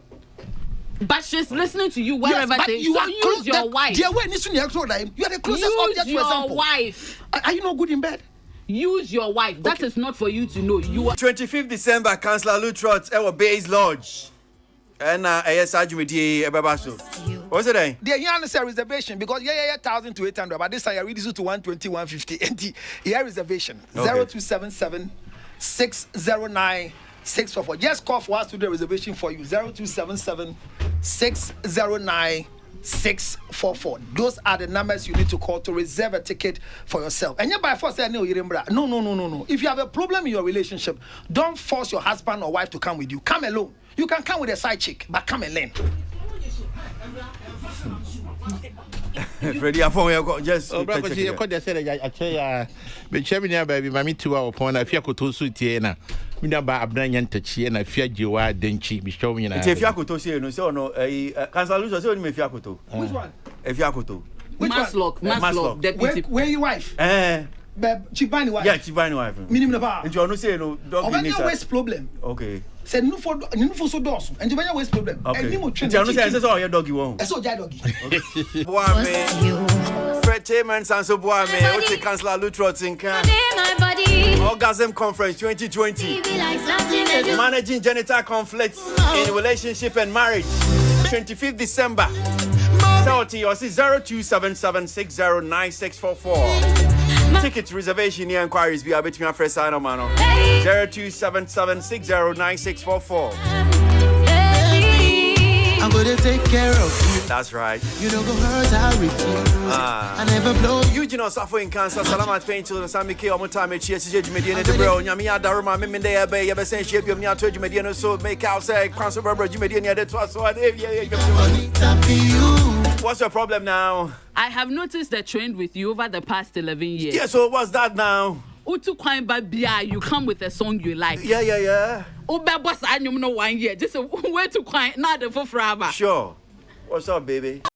But she's listening to you wherever they so use your wife. You are the closest object, for example. Use your wife. Are you not good in bed? Use your wife. That is not for you to know. You are 25th December, Councillor Lutrot, our Base Lodge. And yes, what's it? There is a reservation because 1,000 to 800, but this time I reduce it to 120, 150. And here reservation 0277 609 644. Just call for us to do a reservation for you. 0277 609 644. Those are the numbers you need to call to reserve a ticket for yourself. And you by force say no. If you have a problem in your relationship, don't force your husband or wife to come with you. Come alone. You can come with a side chick, but come alone. Freddie, I phone just. Oh, brother, you could just say that I tell you, but Chevy, baby, my 2 hour upon a fear could to suit Tiena. We never abandon touchy and I fear you are denchi. Be showing you. If Yakuto say no, so no, a Councillor so if Yakuto. Which one? If Yakuto. Maslock, deputy. Where your wife? Chibani wife. Yeah, Chibani wife. Minimum bar. And you no say no dog. Waste problem. Okay. Say no for so doors. And you waste problem. Okay. You no say so your doggy won't. So jai doggy. Boame. Fred Chairman Sanso Boame. What the Councillor Lutrot in can. Orgasm Conference 2020. Managing genital conflicts in relationship and marriage. 25th December. 0277609644. Ticket reservation here inquiries be between first sign on 0277609644. I'm gonna take care of you. That's right. You don't go hurt, I refuse. I never blow you. Eugene suffering cancer. Salamat pain children. Sami K. Omutame Chiesi Jumedian de Bro. Yamia Daruma Miminde Bay. Ever shape of Nia to Jumedian so make out say Council Barbara Jumedian that was so. What's your problem now? I have noticed the trend with you over the past 11 years. Yeah, so what's that now? Utu Kwambia, you come with a song you like. Yeah. Uba boss, I know 1 year. Just a way to quiet, not the for forever. Sure. What's up, baby?